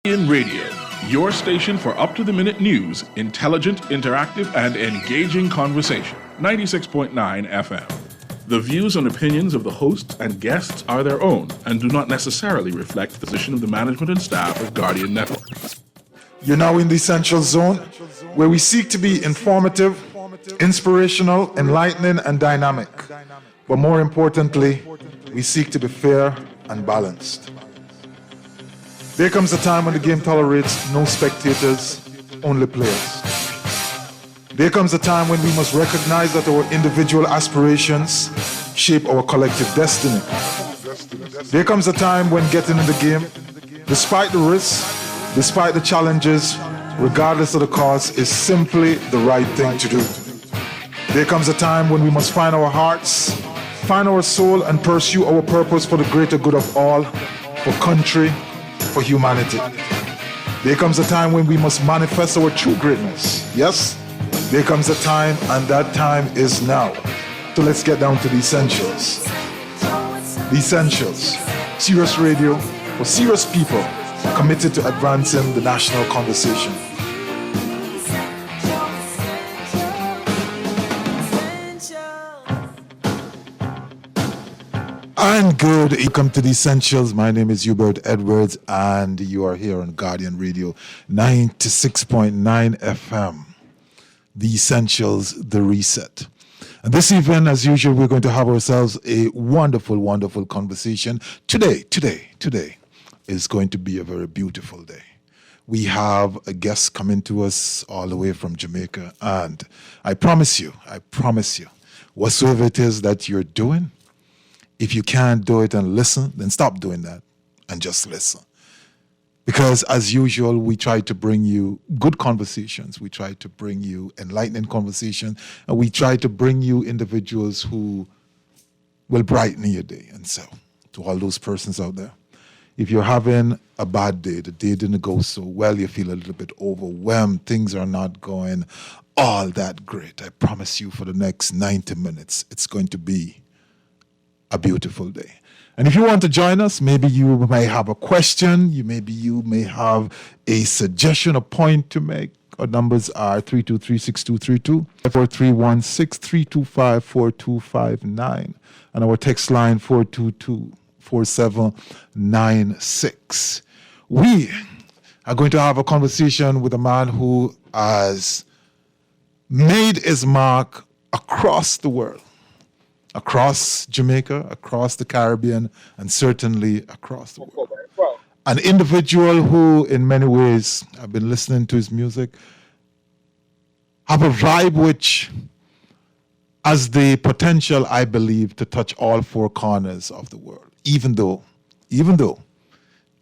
In Radio, your station for up-to-the-minute news, intelligent, interactive, and engaging conversation. 96.9 FM. The views and opinions of the hosts and guests are their own and do not necessarily reflect the position of the management and staff of Guardian Network. You're now in the Essential Zone, where we seek to be informative, inspirational, enlightening, and dynamic. But more importantly, we seek to be fair and balanced. There comes a time when the game tolerates no spectators, only players. There comes a time when we must recognize that our individual aspirations shape our collective destiny. There comes a time when getting in the game, despite the risks, despite the challenges, regardless of the cost, is simply the right thing to do. There comes a time when we must find our hearts, find our soul, and pursue our purpose for the greater good of all, for country, for humanity. There comes a time when we must manifest our true greatness. Yes, there comes a time, and that time is now. So let's get down to the essentials. The essentials. Serious radio for serious people committed to advancing the national conversation. And good, welcome to the Essentials. My name is Hubert Edwards, and you are here on Guardian Radio 96.9 FM. The Essentials, the Reset. And this evening, as usual, we're going to have ourselves a wonderful, wonderful conversation. Today is going to be a very beautiful day. We have a guest coming to us all the way from Jamaica, and I promise you, whatsoever it is that you're doing, if you can't do it and listen, then stop doing that and just listen. Because as usual, we try to bring you good conversations. We try to bring you enlightening conversation. And we try to bring you individuals who will brighten your day. And so, to all those persons out there, if you're having a bad day, the day didn't go so well, you feel a little bit overwhelmed, things are not going all that great, I promise you for the next 90 minutes, it's going to be a beautiful day. And if you want to join us, maybe you may have a question, you may have a suggestion, a point to make. Our numbers are 323-6232, 4316-325-4259, and our text line 422-4796. We are going to have a conversation with a man who has made his mark across the world. Across Jamaica, across the Caribbean, and certainly across the world. An individual who, in many ways, I've been listening to his music, have a vibe which has the potential, I believe, to touch all four corners of the world. Even though,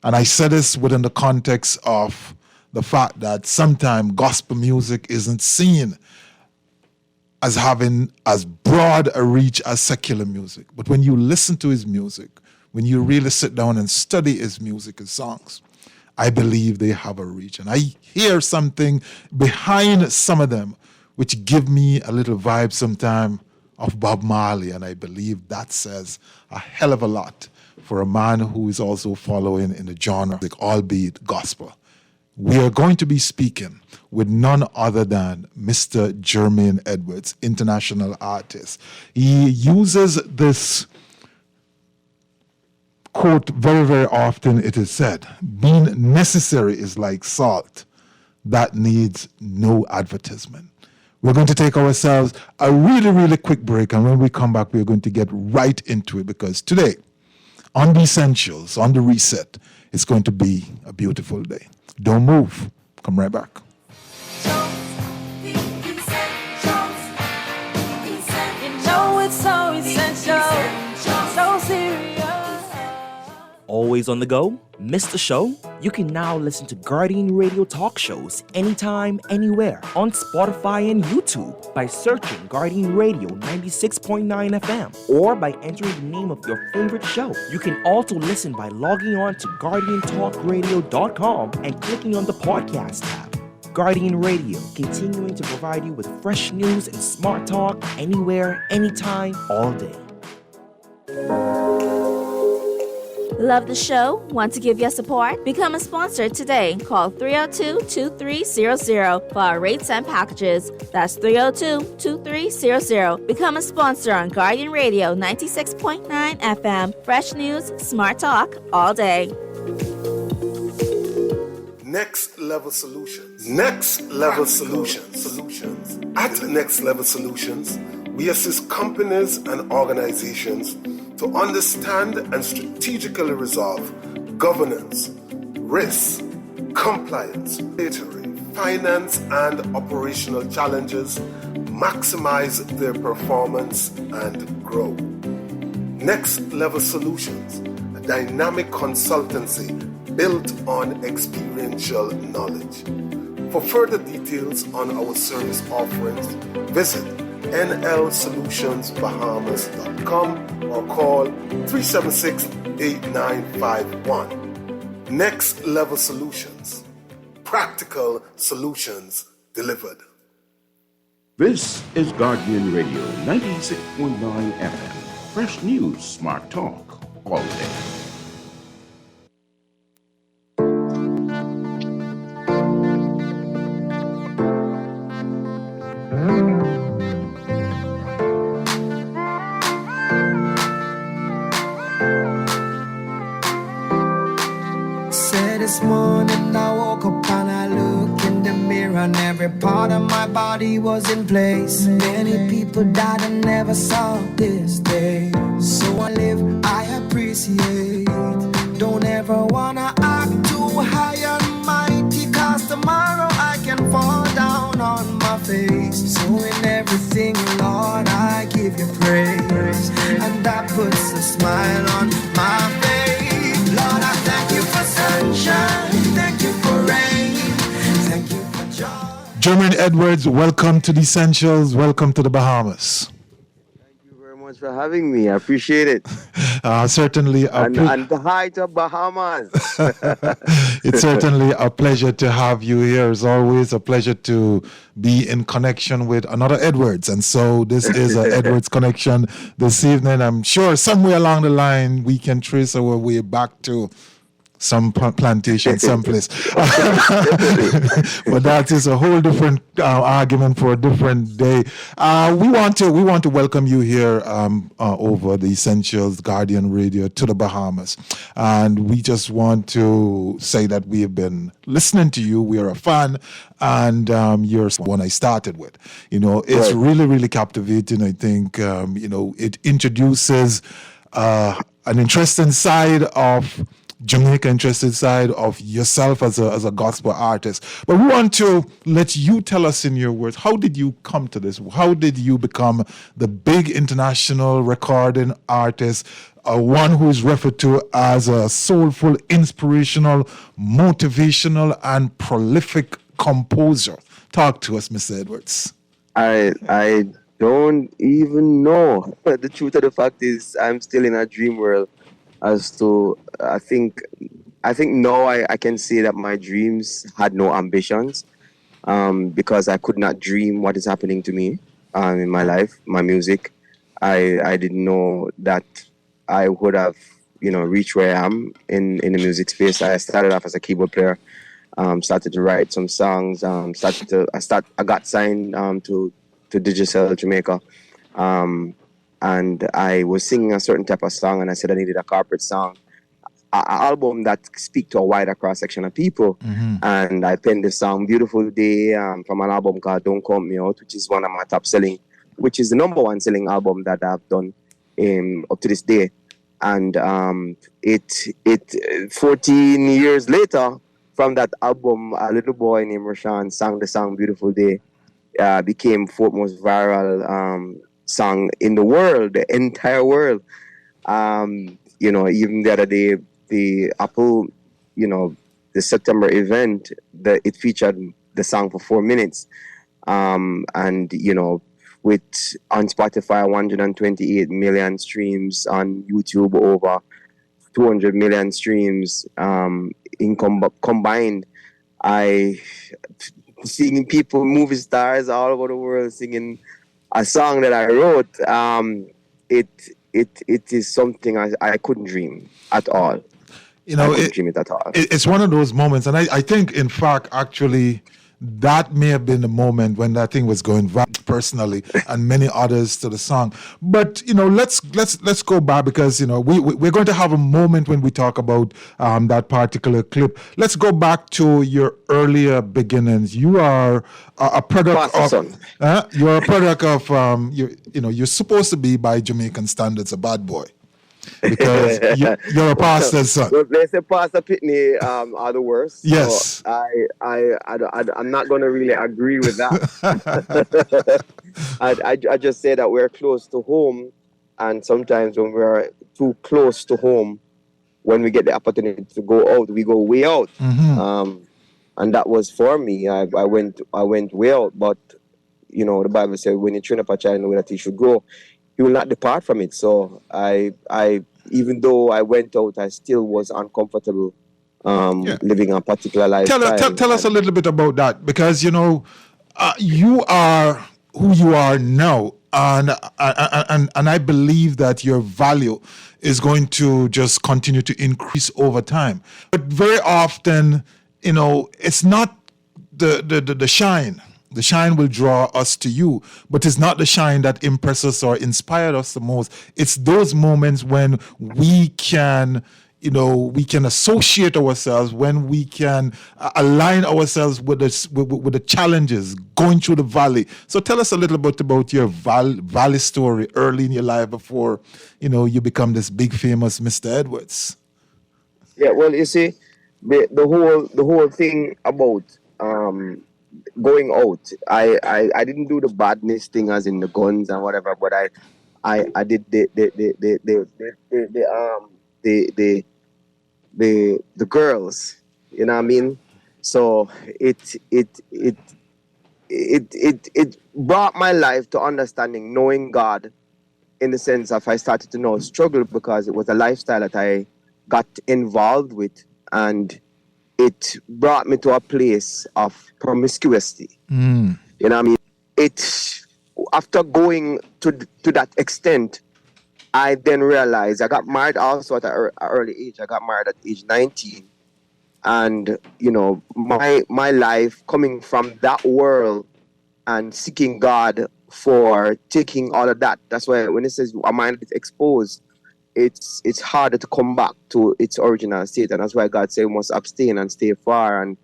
and I say this within the context of the fact that sometimes gospel music isn't seen as having as broad a reach as secular music. But when you listen to his music, when you really sit down and study his music, his songs, I believe they have a reach. And I hear something behind some of them which give me a little vibe sometime of Bob Marley. And I believe that says a hell of a lot for a man who is also following in the genre, albeit gospel. We are going to be speaking with none other than Mr. Jermaine Edwards, international artist. He uses this quote very, very often. It is said, being necessary is like salt that needs no advertisement. We're going to take ourselves a really, really quick break, and when we come back, we're going to get right into it, because today, on the Essentials, on the Reset, it's going to be a beautiful day. Don't move. Come right back. Always on the go? Missed the show? You can now listen to Guardian Radio talk shows anytime, anywhere on Spotify and YouTube by searching Guardian Radio 96.9 FM or by entering the name of your favorite show. You can also listen by logging on to GuardianTalkRadio.com and clicking on the podcast tab. Guardian Radio, continuing to provide you with fresh news and smart talk anywhere, anytime, all day. Love the show? Want to give your support? Become a sponsor today. Call 302-2300 for our rates and packages. That's 302-2300. Become a sponsor on Guardian Radio 96.9 FM. Fresh news, smart talk, all day. Next Level Solutions. Next Level Solutions. At Next Level Solutions, we assist companies and organizations to understand and strategically resolve governance, risk, compliance, regulatory, finance, and operational challenges, maximize their performance, and grow. Next Level Solutions, a dynamic consultancy built on experiential knowledge. For further details on our service offerings, visit nlsolutionsbahamas.com or call 376-8951. Next Level Solutions. Practical solutions delivered. This is Guardian Radio 96.9 FM. Fresh news, smart talk, all day. This morning I woke up and I looked in the mirror and every part of my body was in place. Many people died and never saw this day. So I live, I appreciate. Don't ever wanna act too high and mighty, cause tomorrow I can fall down on my face. So in everything, Lord, I give you praise, and that puts a smile on my face. Lord, I thank you for sunshine, thank you for rain, thank you for joy. Jermaine Edwards, welcome to the Essentials. Welcome to the Bahamas. Thank you very much for having me. I appreciate it. Certainly. And hi to Bahamas. It's certainly a pleasure to have you here. It's always a pleasure to be in connection with another Edwards. And so this is an Edwards connection this evening. I'm sure somewhere along the line we can trace our way back to some plantation someplace. But that is a whole different argument for a different day. We want to welcome you here over the Essentials Guardian Radio to the Bahamas. And we just want to say that we have been listening to you. We are a fan, and you're one I started with. You know, it's really, really captivating. I think, it introduces an interesting side of Jamaica, interested side of yourself as a gospel artist. But we want to let you tell us in your words, how did you come to this? How did you become the big international recording artist, one who is referred to as a soulful, inspirational, motivational, and prolific composer? Talk to us, Mr. Edwards. I don't even know. The truth of the fact is I'm still in a dream world. As to, I think now I can say that my dreams had no ambitions, because I could not dream what is happening to me in my life, my music. I didn't know that I would have, reached where I am in the music space. I started off as a keyboard player, started to write some songs, I got signed to Digicel Jamaica. And I was singing a certain type of song, and I said I needed a corporate song, an album that speak to a wider cross-section of people. Mm-hmm. And I penned the song Beautiful Day from an album called Don't Count Me Out, which is one of my which is the number one selling album that I've done up to this day. And 14 years later, from that album, a little boy named Rashawn sang the song Beautiful Day, became fourth most viral song in the world, the entire world. Even the other day, the Apple, the September event, it featured the song for 4 minutes. With on Spotify 128 million streams, on YouTube over 200 million streams combined. I seeing people, movie stars all over the world singing a song that I wrote. it is something I couldn't dream at all. You know, I couldn't dream it at all. it's one of those moments, and I think, in fact, actually, that may have been the moment when that thing was going viral personally, and many others to the song. But let's go back, because we're going to have a moment when we talk about that particular clip. Let's go back to your earlier beginnings. You are a product Pastor of you're a product of you're supposed to be, by Jamaican standards, a bad boy, because you're a pastor's son. Well, they say Pastor Pitney are the worst. Yes. So I'm not going to really agree with that. I just say that we're close to home, and sometimes when we're too close to home, when we get the opportunity to go out, we go way out. And that was for me. I went way out, but the Bible says, when you train up a child in the way that he should grow, he will not depart from it. So I even though I went out, I still was uncomfortable living a particular lifestyle. Tell us a little bit about that, because you are who you are now, and I believe that your value is going to just continue to increase over time. But very often, it's not the shine. The shine will draw us to you, but it's not the shine that impresses or inspired us the most. It's those moments when we can, we can associate ourselves, when we can align ourselves with the challenges going through the valley. So tell us a little bit about your valley story early in your life before, you become this big famous Mr. Edwards. Yeah, well, you see, the whole thing about going out, I didn't do the badness thing as in the guns and whatever, but I did the girls, you know what I mean? So it brought my life to understanding, knowing God, in the sense of I started to know struggle, because it was a lifestyle that I got involved with, and it brought me to a place of promiscuity. You know what I mean? After going to that extent, I then realized I got married also at an early age. I got married at age 19. And, my life coming from that world and seeking God for taking all of that. That's why when it says our mind is exposed, it's harder to come back to its original state, and that's why God said we must abstain and stay far. And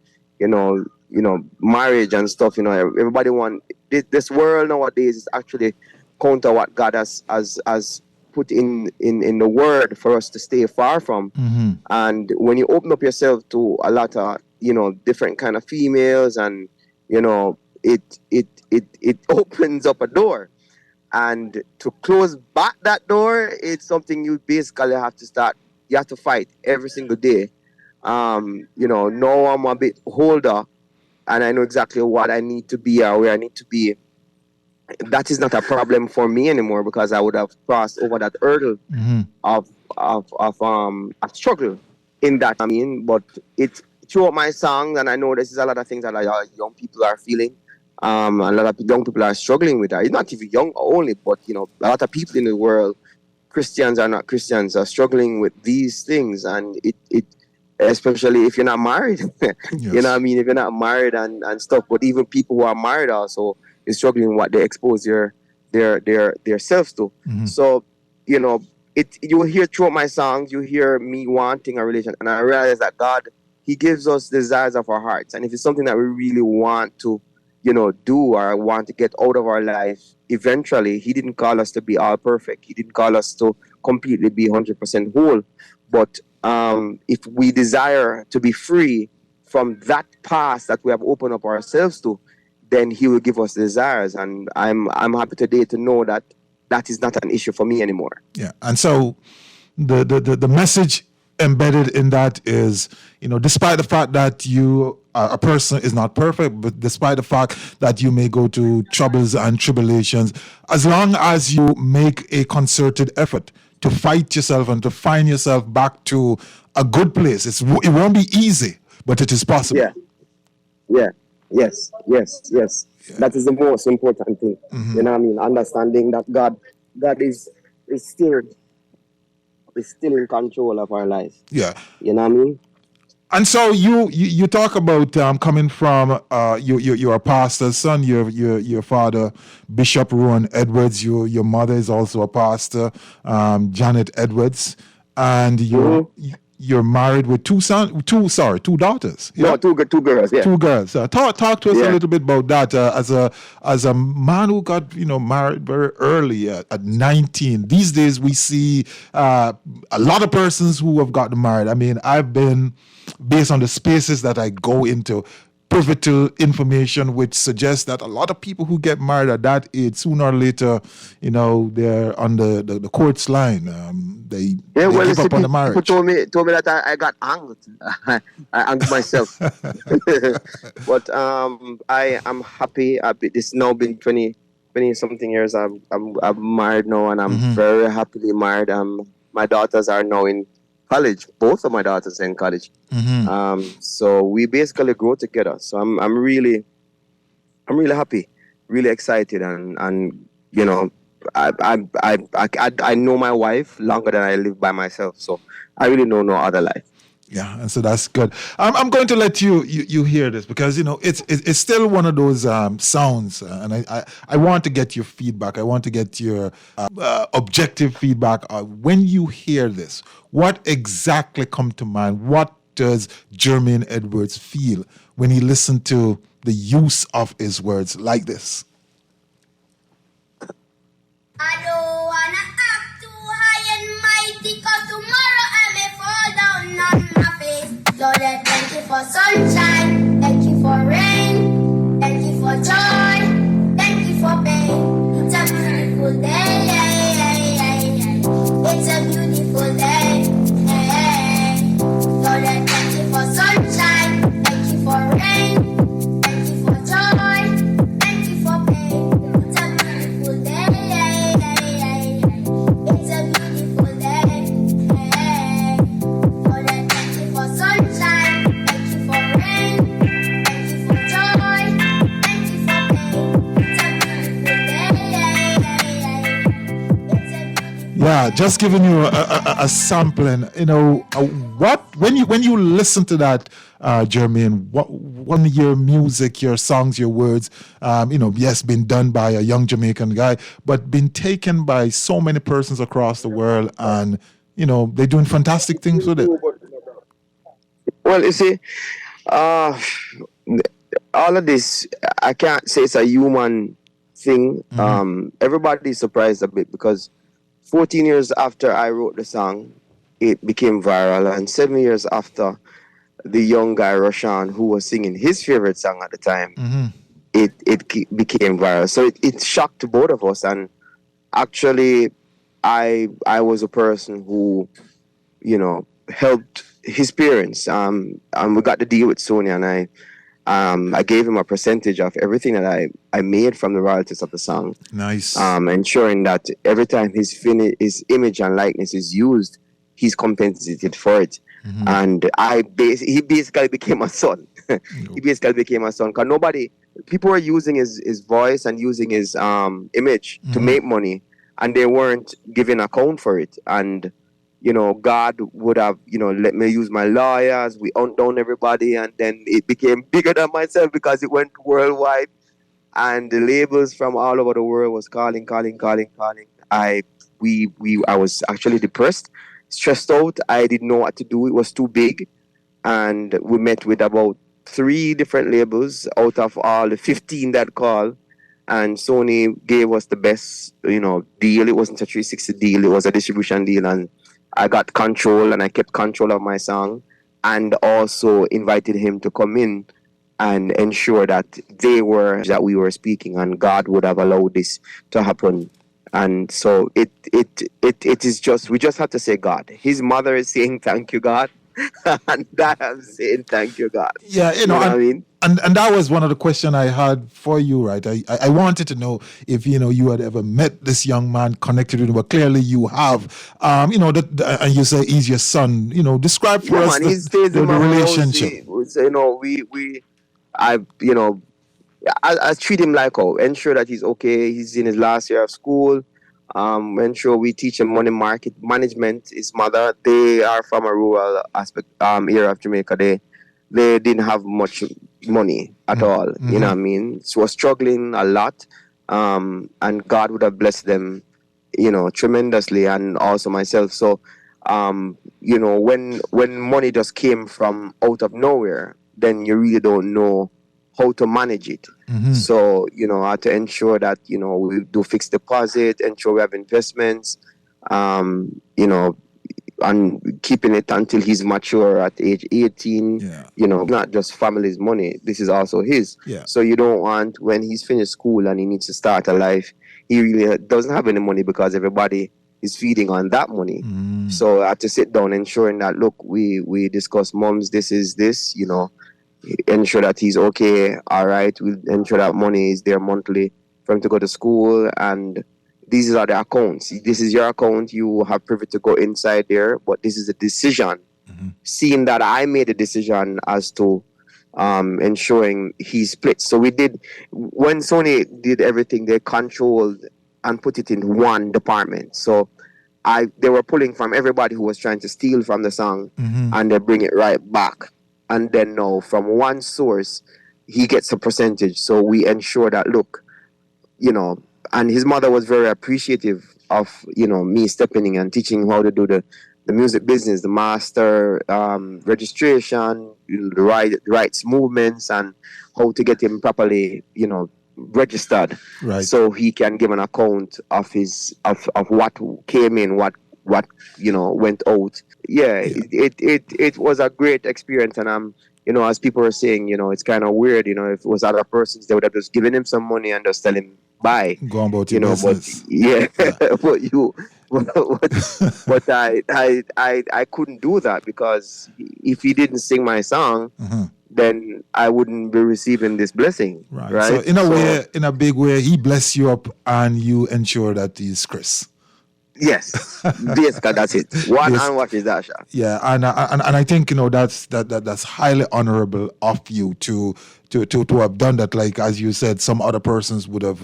marriage and stuff. Everybody want this world nowadays is actually counter what God has put in the Word for us to stay far from. And when you open up yourself to a lot of different kind of females, and it opens up a door. And to close back that door, it's something you basically have to start. You have to fight every single day. Now I'm a bit older, and I know exactly what I need to be or where I need to be. That is not a problem for me anymore, because I would have crossed over that hurdle of struggle in that. I mean, but it's throughout my songs, and I know this is a lot of things that young people are feeling. A lot of young people are struggling with that. It's not even young only, but a lot of people in the world, Christians or not Christians, are struggling with these things, and it especially if you're not married. Yes. You know what I mean? If you're not married and stuff, but even people who are married also is struggling with what they expose their selves to. So you will hear throughout my songs, you hear me wanting a relation, and I realize that God, He gives us desires of our hearts, and if it's something that we really want to do or want to get out of our life, eventually, He didn't call us to be all perfect. He didn't call us to completely be 100% whole. But if we desire to be free from that past that we have opened up ourselves to, then He will give us desires. And I'm happy today to know that that is not an issue for me anymore. Yeah. And so the message embedded in that is, despite the fact that a person is not perfect, but despite the fact that you may go to troubles and tribulations, as long as you make a concerted effort to fight yourself and to find yourself back to a good place, it won't be easy, but it is possible. Yeah. Yes. Yeah. That is the most important thing. You know what I mean? Understanding that God is is still in control of our life. Yeah. You know what I mean? And so you talk about coming from you're a pastor's son. Your father, Bishop Rowan Edwards. Your mother is also a pastor, Janet Edwards, and you're married with two daughters. Yeah? No, two girls. Yeah. Two girls. Talk to us a Yeah. little bit about that. As a man who got married very early at 19. These days we see a lot of persons who have gotten married. I mean, I've been, based on the spaces that I go into, privy to information which suggests that a lot of people who get married at that age, sooner or later, they're on the court's line. They give up on the marriage. People told me that I got hanged. I hanged myself. But I am happy. It's now been 20 something years. I'm married now, and I'm very happily married. My daughters are now in college. Both of my daughters are in college. So we basically grow together. So I'm really happy, really excited, and I know my wife longer than I live by myself. So I really know no other life. Yeah, and so that's good. I'm going to let you hear this because it's still one of those sounds, and I want to get your feedback. I want to get your objective feedback. When you hear this, what exactly come to mind? What does Jermaine Edwards feel when he listened to the use of his words like this? I don't wanna act too high and mighty, cause tomorrow I may fall down on my face. Lord, I thank you for sunshine, thank you for rain, thank you for joy, thank you for pain. It's a beautiful day, it's a beautiful day. Lord, I thank you for sunshine, thank you for rain, thank you for joy, thank you for pain. It's a beautiful day. It's a beautiful day. Lord, I thank you for sunshine, thank you for rain, thank you for joy, thank you for pain. It's a beautiful day. Yeah, just giving you a sampling. When you listen to that, Jermaine, when your music, your songs, your words, yes, been done by a young Jamaican guy, but been taken by so many persons across the world, and they're doing fantastic things with it. Well, you see, all of this, I can't say it's a human thing. Everybody's surprised a bit because 14 years after I wrote the song, it became viral, and 7 years after the young guy Roshan, who was singing his favorite song at the time, it became viral. So it shocked both of us. And actually, I was a person who, helped his parents. And we got the deal with Sony, and I gave him a percentage of everything that I made from the royalties of the song. Nice. Ensuring that every time his image and likeness is used, he's compensated for it. And he basically became a son. He basically became a son because people were using his voice and using his image to make money, and they weren't giving account for it. And God would have let me use my lawyers. We hunt down everybody, and then it became bigger than myself because it went worldwide, and the labels from all over the world was calling. I was actually depressed, stressed out. I didn't know what to do. It was too big. And we met with about 3 different labels out of all the 15 that called. And Sony gave us the best, deal. It wasn't a 360 deal. It was a distribution deal. And I got control, and I kept control of my song, and also invited him to come in and ensure that we were speaking, and God would have allowed this to happen. And so it is just, we just have to say God. His mother is saying thank you, God. And I am saying thank you, God. Yeah, you know what I mean? And that was one of the questions I had for you, right? I wanted to know if you had ever met this young man, connected with him, but clearly you have. And you say he's your son. Describe for us the relationship. I treat him like ensure that he's okay. He's in his last year of school. Ensure we teach him money market management. His mother, they are from a rural aspect area of Jamaica. They didn't have much money at all. You know what I mean? So was struggling a lot, and God would have blessed them, tremendously, and also myself. So, when money just came from out of nowhere, then you really don't know how to manage it. So, I had to ensure that, we do fixed deposit, ensure we have investments, and keeping it until he's mature at age 18. Not just family's money. This is also his. So you don't want, when he's finished school and he needs to start a life, he really doesn't have any money because everybody is feeding on that money. So I had to sit down ensuring that, look, we discuss moms, this is this, ensure that he's okay, all right. We'll ensure that money is there monthly for him to go to school, and these are the accounts. This is your account. You have privy to go inside there, but this is a decision. Seeing that I made a decision as to ensuring he splits. So we did, when Sony did everything, they controlled and put it in one department. So they were pulling from everybody who was trying to steal from the song, and they bring it right back. And then now from one source, he gets a percentage. So we ensure that, look, and his mother was very appreciative of, me stepping in and teaching him how to do the music business, the master registration, the rights movements, and how to get him properly, registered. Right. So he can give an account of his of what came in, what went out. It was a great experience, and as people were saying, it's kind of weird, if it was other persons, they would have just given him some money and just tell him bye. Go about your business. But I couldn't do that, because if he didn't sing my song, then I wouldn't be receiving this blessing. Right. So in a big way, he blessed you up, and you ensure that he's Chris. Yes, that's it. And what is that, Sha? Yeah, and I think that's highly honorable of you to have done that. Like, as you said, some other persons would have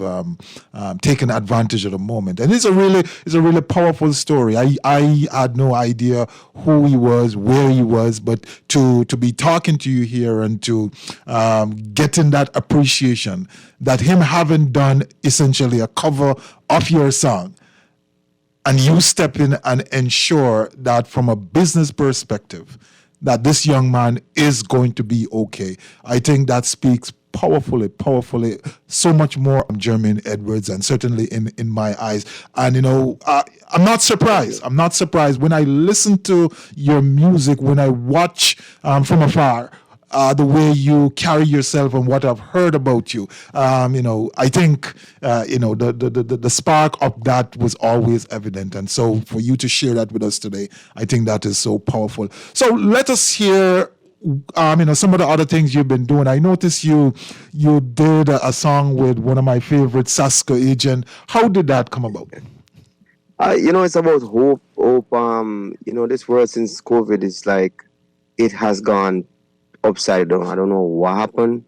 taken advantage of the moment, and it's a really powerful story. I had no idea who he was, where he was, but to be talking to you here and to getting that appreciation that him having done essentially a cover of your song. And you step in and ensure that from a business perspective, that this young man is going to be okay. I think that speaks powerfully, so much more of Jermaine Edwards, and certainly in my eyes. And, I'm not surprised. When I listen to your music, when I watch from afar, the way you carry yourself and what I've heard about you, I think, the spark of that was always evident. And so for you to share that with us today, I think that is so powerful. So let us hear, some of the other things you've been doing. I noticed you did a song with one of my favorites, Sasko Agent. How did that come about? It's about hope. This world since COVID is like, it has gone upside down. I don't know what happened,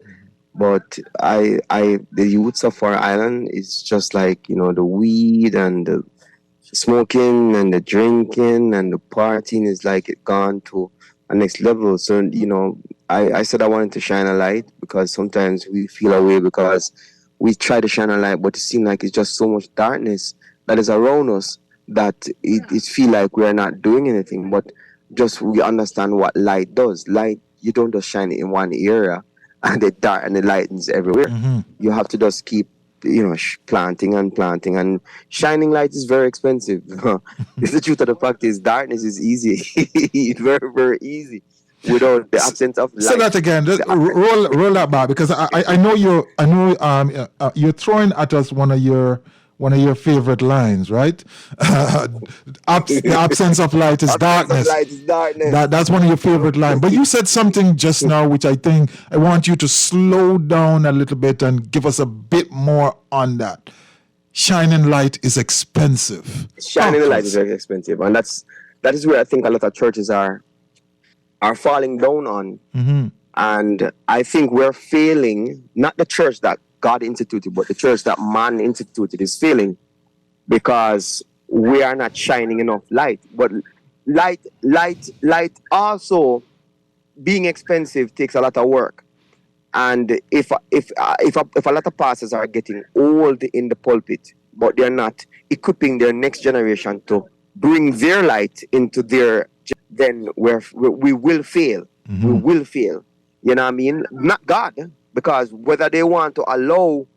but the youths of our island is just like, the weed and the smoking and the drinking and the partying is like it gone to a next level. So, I said I wanted to shine a light, because sometimes we feel away because we try to shine a light, but it seems like it's just so much darkness that is around us that it feel like we are not doing anything. But just we understand what light does. Light, you don't just shine it in one area and it dark and it lightens everywhere. You have to just keep, planting, and shining light is very expensive. It's the truth of the fact is darkness is easy. It's very, very easy without the absence of light. Say that again. Roll that back, because I know you're throwing at us one of your favorite lines, right? The absence of light is darkness. That's one of your favorite lines. But you said something just now, which I think I want you to slow down a little bit and give us a bit more on that. Shining light is expensive. Shining light is very expensive, and that is where I think a lot of churches are falling down on. And I think we're failing. Not the church that God instituted, but the church that man instituted is failing because we are not shining enough light. But light also being expensive takes a lot of work. And if a lot of pastors are getting old in the pulpit, but they're not equipping their next generation to bring their light into their, then we will fail. Mm-hmm. We will fail. You know what I mean? Not God, because whether they want to allow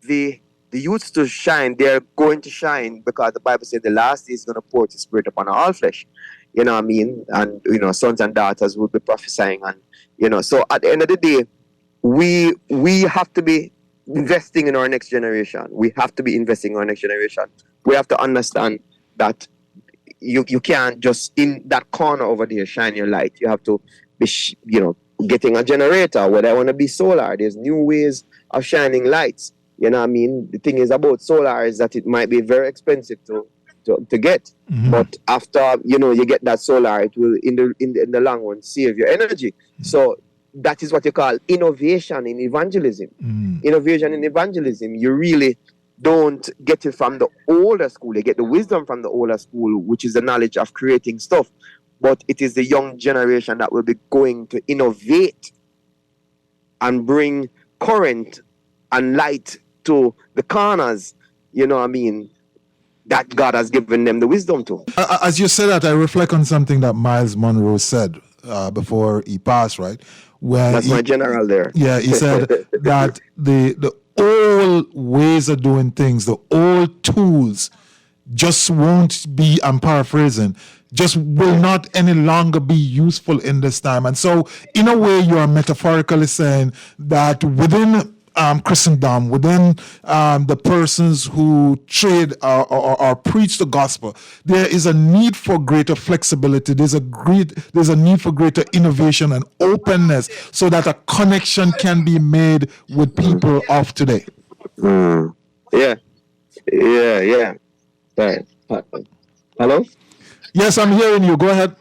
the youths to shine, they're going to shine, because the Bible said the last day is going to pour His Spirit upon all flesh. You know what I mean? And sons and daughters will be prophesying, and so at the end of the day, we have to be investing in our next generation. We have to be investing in our next generation. We have to understand that you can't just in that corner over there shine your light. You have to be getting a generator, whether I want to be solar. There's new ways of shining lights. You know what I mean? The thing is about solar is that it might be very expensive to get. Mm-hmm. But after you get that solar, it will in the long run save your energy. Mm-hmm. So that is what you call innovation in evangelism. Mm. Innovation in evangelism, you really don't get it from the older school. You get the wisdom from the older school, which is the knowledge of creating stuff. But it is the young generation that will be going to innovate and bring current and light to the corners, you know what I mean, that God has given them the wisdom to. As you said that, I reflect on something that Miles Monroe said before he passed, right? That's my general there. Yeah, he said that the old ways of doing things, the old tools just won't be, I'm paraphrasing, just will not any longer be useful in this time. And so, in a way, you are metaphorically saying that within Christendom, within the persons who trade or preach the gospel, there is a need for greater flexibility. There's a need for greater innovation and openness, so that a connection can be made with people of today. Yeah. Right. Hello? Yes, I'm hearing you. Go ahead.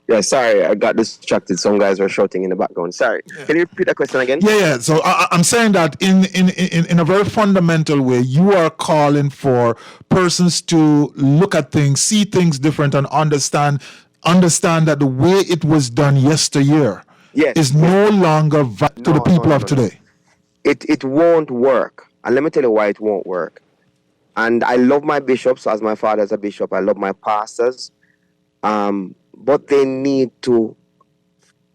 Yeah, sorry, I got distracted. Some guys were shouting in the background. Sorry. Yeah. Can you repeat that question again? Yeah. So I'm saying that in a very fundamental way, you are calling for persons to look at things, see things different, and understand that the way it was done yesteryear is no longer to the people of today. It won't work. And let me tell you why it won't work. And I love my bishops, as my father is a bishop. I love my pastors. But they need to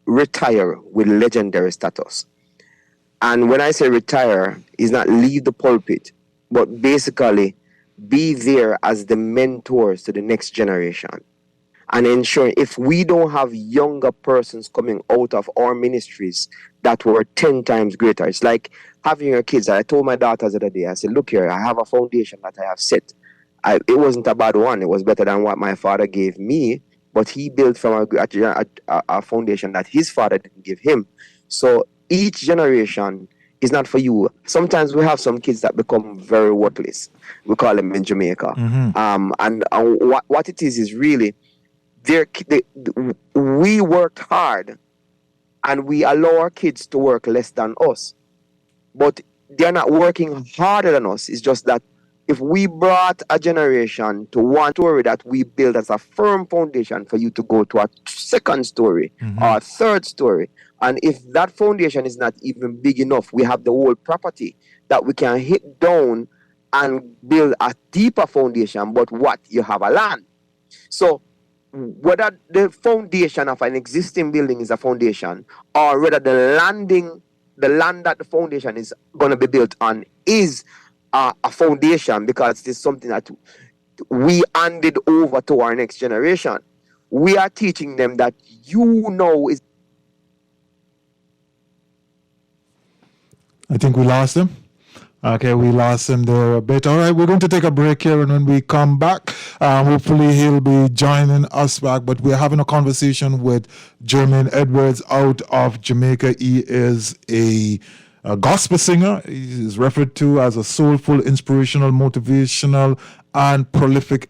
retire with legendary status. And when I say retire, is not leave the pulpit, but basically be there as the mentors to the next generation. And ensure if we don't have younger persons coming out of our ministries that were 10 times greater, it's like having your kids. I told my daughters the other day, I said, look here, I have a foundation that I have set. It wasn't a bad one. It was better than what my father gave me. But he built from a foundation that his father didn't give him. So each generation is not for you. Sometimes we have some kids that become very worthless. We call them in Jamaica. Mm-hmm. And what it is really, we worked hard and we allow our kids to work less than us. But they're not working harder than us. It's just that if we brought a generation to one story that we build as a firm foundation for you to go to a second story or a third story, and if that foundation is not even big enough, we have the whole property that we can hit down and build a deeper foundation, but what? You have a land. So whether the foundation of an existing building is a foundation, or whether the land that the foundation is going to be built on is a foundation, because it's something that we handed over to our next generation. We are teaching them that is. I think we lost him. Okay, we lost him there a bit. All right, we're going to take a break here, and when we come back, hopefully he'll be joining us back. But we're having a conversation with Jermaine Edwards out of Jamaica. He is a gospel singer. He is referred to as a soulful, inspirational, motivational, and prolific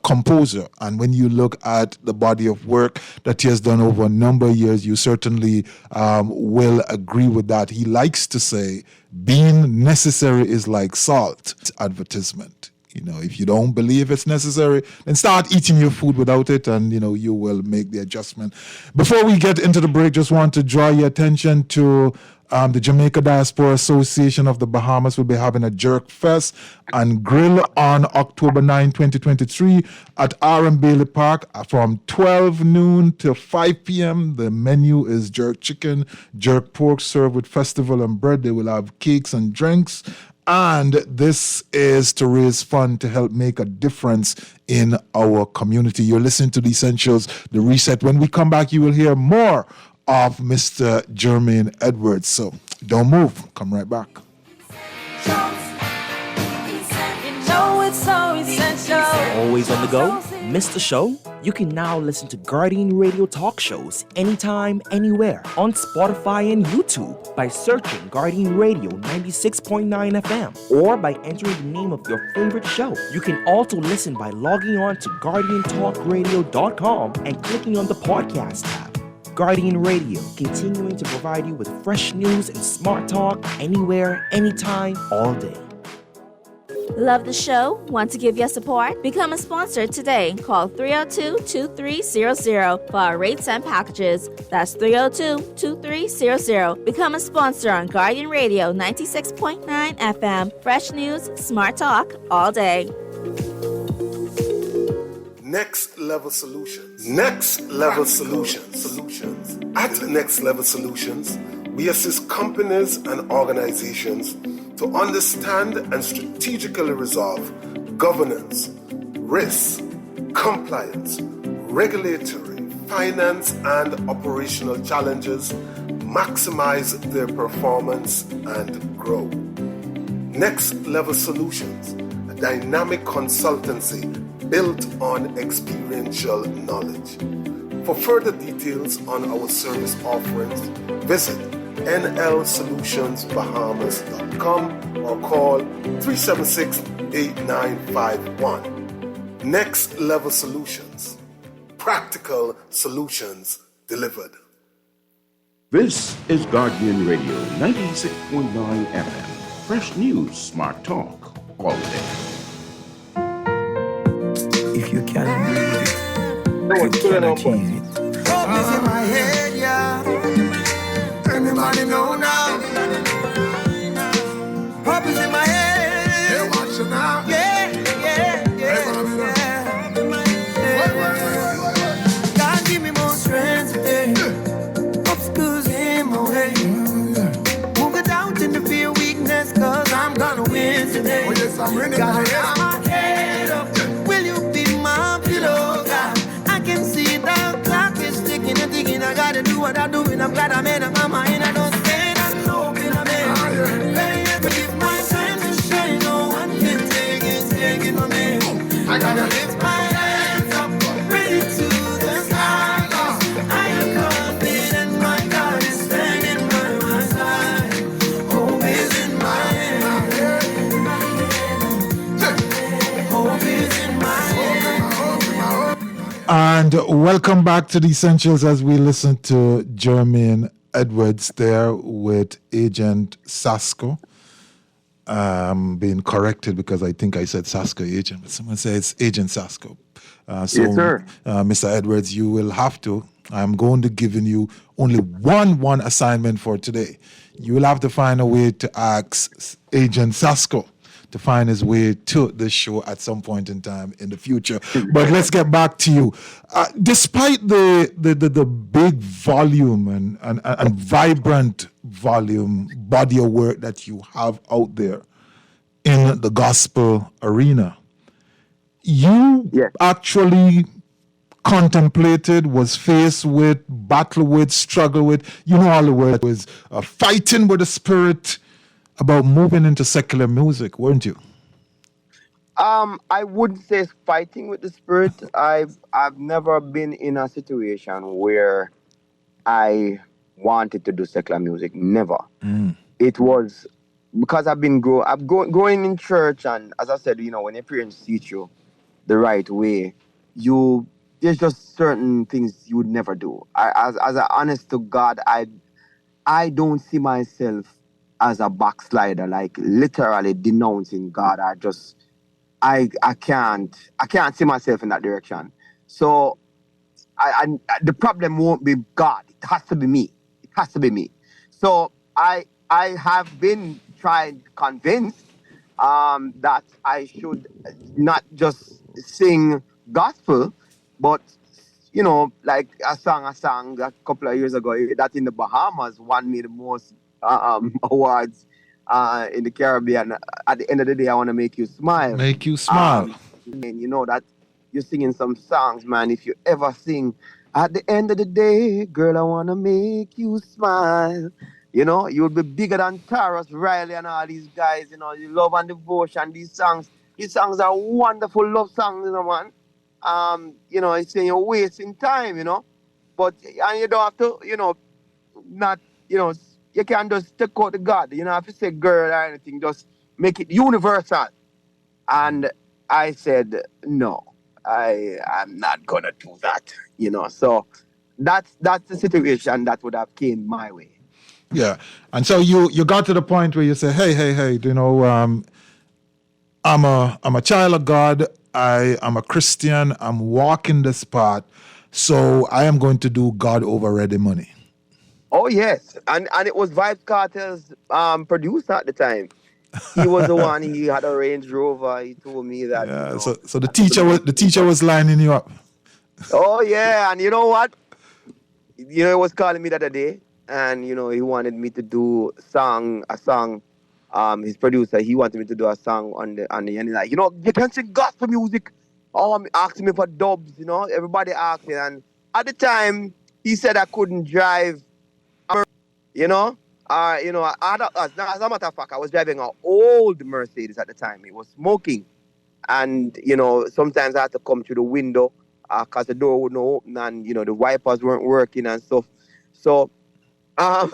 composer. And when you look at the body of work that he has done over a number of years, you certainly will agree with that. He likes to say, being necessary is like salt. Advertisement. If you don't believe it's necessary, then start eating your food without it, and you will make the adjustment. Before we get into the break, just want to draw your attention to the Jamaica Diaspora Association of the Bahamas will be having a Jerk Fest and Grill on October 9, 2023 at R.M. Bailey Park from 12 noon till 5 p.m. The menu is jerk chicken, jerk pork served with festival and bread. They will have cakes and drinks. And this is to raise funds to help make a difference in our community. You're listening to The Essentials, The Reset. When we come back, you will hear more of Mr. Jermaine Edwards. So don't move. Come right back. Always on the go? Missed the show? You can now listen to Guardian Radio talk shows anytime, anywhere on Spotify and YouTube by searching Guardian Radio 96.9 FM or by entering the name of your favorite show. You can also listen by logging on to GuardianTalkRadio.com and clicking on the podcast tab. Guardian Radio, continuing to provide you with fresh news and smart talk anywhere, anytime, all day. Love the show? Want to give your support? Become a sponsor today. Call 302-2300 for our rates and packages. That's 302-2300. Become a sponsor on Guardian Radio 96.9 FM. Fresh news, smart talk, all day. Next Level Solutions. Next Level Solutions. At Next Level Solutions, we assist companies and organizations to understand and strategically resolve governance, risk, compliance, regulatory, finance, and operational challenges, maximize their performance and grow. Next Level Solutions, a dynamic consultancy built on experiential knowledge. For further details on our service offerings, visit nlsolutionsbahamas.com or call 376-8951. Next Level Solutions. Practical solutions delivered. This is Guardian Radio 96.9 FM. Fresh news, smart talk, all day. If you can breathe it, you can achieve it. Hope is in my head, yeah. Anybody know now? Hope is in my head. Yeah, watch it now. Yeah. God give me more strength today. Obstacles in my way. Move it out in the fear weakness, cause I'm gonna win today. Oh yes, I'm winning. God, raise my head up. Will you be my pillow, God? I can see the clock is ticking and ticking. I gotta do what I do, and I'm glad I made up my mind. I don't stand and open a man. But if my time to shine, no one can take it from me. I gotta lift my hands up, ready to the sky. I am confident my God is standing by my side. Hope is in my hand. Hope is in my hand. And welcome back to The Essentials as we listen to Jermaine Edwards there with Agent Sasko. Being corrected because I think I said Sasko agent, but someone says it's Agent Sasko. Yes, sir. Mr. Edwards, you will have to. I'm going to giving you only one assignment for today. You will have to find a way to ask Agent Sasko to find his way to this show at some point in time in the future. But let's get back to you. Despite the big volume and vibrant volume body of work that you have out there in the gospel arena, you actually contemplated, was faced with, battle with, struggle with, all the words, was fighting with the spirit about moving into secular music, weren't you? I wouldn't say fighting with the spirit. I've never been in a situation where I wanted to do secular music. Never. It was because I've been going in church, and as I said, when your parents teach you the right way, there's just certain things you would never do. As an honest to God, I don't see myself as a backslider, like literally denouncing God. I can't see myself in that direction. So the problem won't be God. It has to be me. It has to be me. So I have been trying to convince that I should not just sing gospel, but like a song a couple of years ago that in the Bahamas won me the most awards in the Caribbean. At the end of the day, I want to make you smile. Make you smile. And you know that you're singing some songs, man. If you ever sing, at the end of the day, girl, I want to make you smile. You'll be bigger than Taras Riley and all these guys. You love and devotion. These songs are wonderful love songs, man. It's saying you're wasting time, but and you don't have to, not, you can't just stick out to God. You don't have to say girl or anything. Just make it universal. And I said, no, I'm not gonna do that. So that's the situation that would have came my way. Yeah. And so you got to the point where you say, hey, I'm a child of God. I am a Christian. I'm walking this path. So I am going to do God over Ready Money. Oh yes, and it was Vibes Cartel's producer at the time. He was the one. He had a Range Rover. He told me that. Yeah. So the teacher was lining you up. Oh yeah, and you know what? He was calling me the other day, and he wanted me to do a song. His producer, he wanted me to do a song and he's like, you can sing gospel music. Asking me for dubs. Everybody asking, and at the time he said I couldn't drive. You know, as a matter of fact, I was driving an old Mercedes at the time. It was smoking, and sometimes I had to come through the window because the door wouldn't open, and the wipers weren't working and stuff. So, um,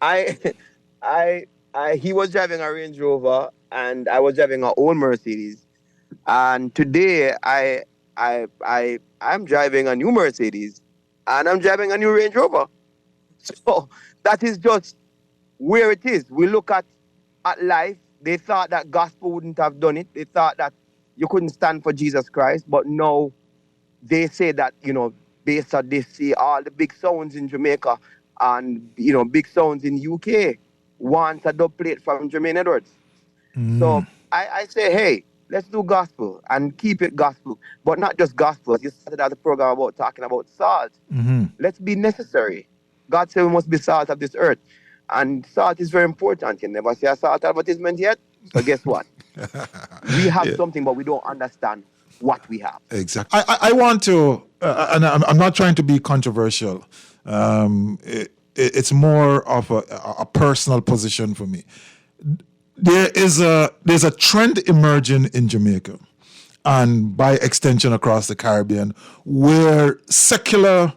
I, he was driving a Range Rover, and I was driving an old Mercedes. And today, I'm driving a new Mercedes, and I'm driving a new Range Rover. So that is just where it is. We look at life. They thought that gospel wouldn't have done it. They thought that you couldn't stand for Jesus Christ. But now they say that, based on this, see all the big sounds in Jamaica and, big sounds in UK want a dub plate from Jermaine Edwards. So I say, hey, let's do gospel and keep it gospel, but not just gospel. You started out the program about talking about salt. Let's be necessary. God said we must be salt of this earth. And salt is very important. You never see a salt advertisement yet. So guess what? We have something, but we don't understand what we have. Exactly. I want to, and I'm not trying to be controversial. It's more of a personal position for me. There's a trend emerging in Jamaica, and by extension across the Caribbean, where secular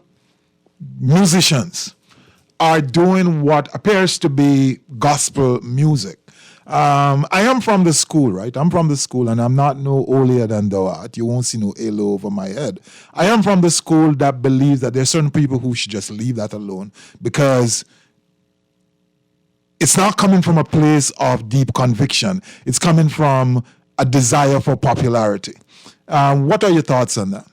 musicians are doing what appears to be gospel music. I am from the school, right? I'm from the school, and I'm not no holier than thou art. You won't see no halo over my head. I am from the school that believes that there's certain people who should just leave that alone because it's not coming from a place of deep conviction. It's coming from a desire for popularity. What are your thoughts on that?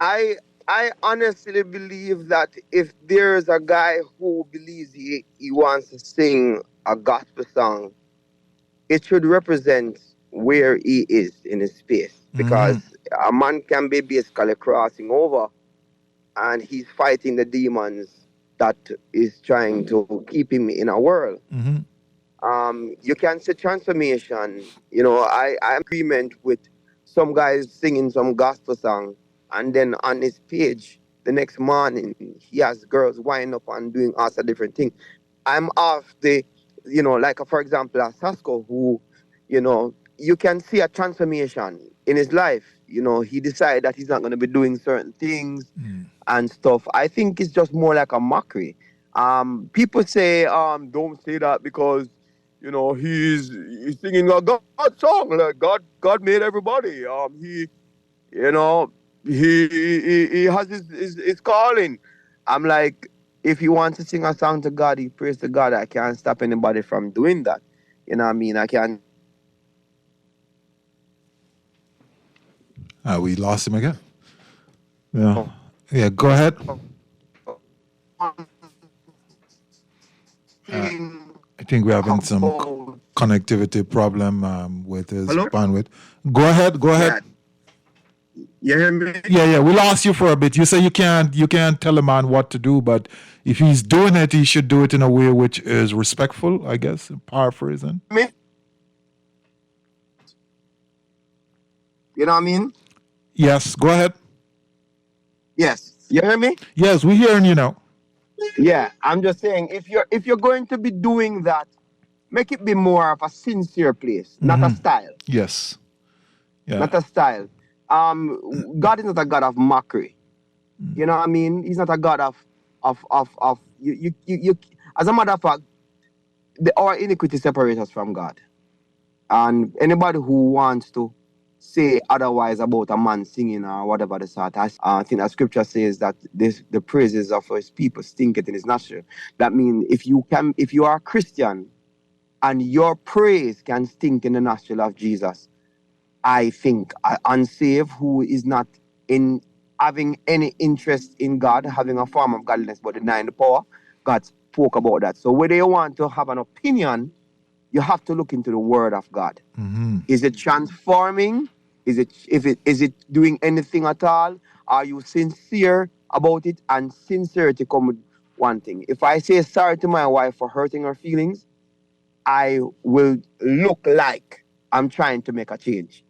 I honestly believe that if there's a guy who believes he wants to sing a gospel song, it should represent where he is in his space. Because a man can be basically crossing over and he's fighting the demons that is trying to keep him in a world. You can see transformation. I'm in agreement with some guys singing some gospel song, and then on his page the next morning he has girls winding up and doing all sorts of different things. I'm off the, like for example, a Sasko who, you can see a transformation in his life. He decided that he's not going to be doing certain things and stuff. I think it's just more like a mockery. People say, don't say that because, he's singing a God song. Like God made everybody. He has his calling. I'm like, if he wants to sing a song to God, he prays to God. I can't stop anybody from doing that. You know what I mean? I can't We lost him again. Yeah. Yeah, go ahead. I think we're having some connectivity problem with his bandwidth. Go ahead. Yeah. You hear me? Yeah. We lost you for a bit. You say you can't tell a man what to do, but if he's doing it, he should do it in a way which is respectful, I guess, paraphrasing. Me? You know what I mean? Yes, go ahead. Yes. You hear me? Yes, we're hearing you now. Yeah, I'm just saying if you're going to be doing that, make it be more of a sincere place, not a style. Yes. Yeah. Not a style. God is not a God of mockery. You know what I mean? He's not a God of you. As a matter of fact, our iniquity separates us from God. And anybody who wants to say otherwise about a man singing or whatever the sort, I think that scripture says that the praises of his people stinketh in his nostril. That means if you are a Christian and your praise can stink in the nostril of Jesus, I think an unsaved who is not in having any interest in God, having a form of godliness but denying the power, God spoke about that. So whether you want to have an opinion, you have to look into the word of God. Is it transforming? Is it doing anything at all? Are you sincere about it? And sincerity come with one thing. If I say sorry to my wife for hurting her feelings, I will look like I'm trying to make a change.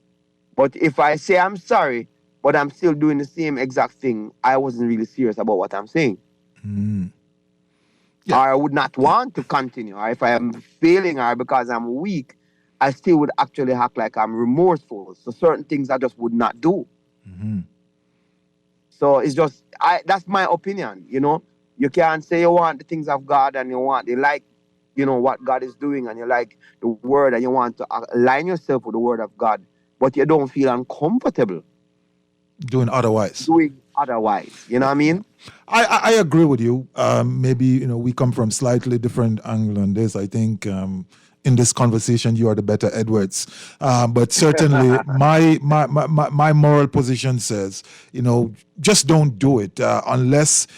But if I say I'm sorry, but I'm still doing the same exact thing, I wasn't really serious about what I'm saying. Yeah. Or I would not want to continue. Or if I am failing her because I'm weak, I still would actually act like I'm remorseful. So certain things I just would not do. So it's just, that's my opinion, you know. You can't say you want the things of God and you like, you know, what God is doing and you like the word and you want to align yourself with the word of God, but you don't feel uncomfortable Doing otherwise. You know what I mean? I agree with you. Maybe, you know, we come from slightly different angle on this. I think in this conversation, you are the better Edwards. But certainly my moral position says, you know, just don't do it unless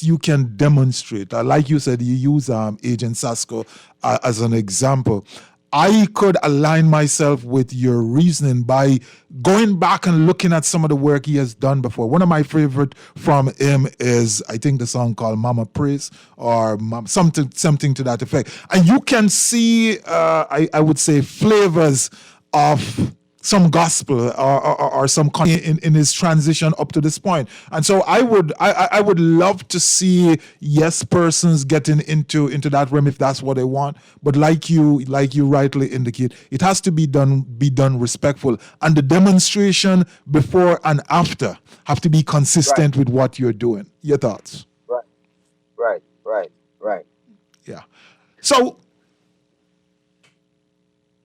you can demonstrate. Like you said, you use Agent Sasko as an example. I could align myself with your reasoning by going back and looking at some of the work he has done before. One of my favorite from him is, I think, the song called Mama Praise or something to that effect. And you can see, I would say, flavors of some gospel or some in his transition up to this point. And so I would love to see persons getting into that realm if that's what they want. But like you rightly indicate, it has to be done respectful. And the demonstration before and after have to be consistent with what you're doing. Your thoughts? Right. Yeah. So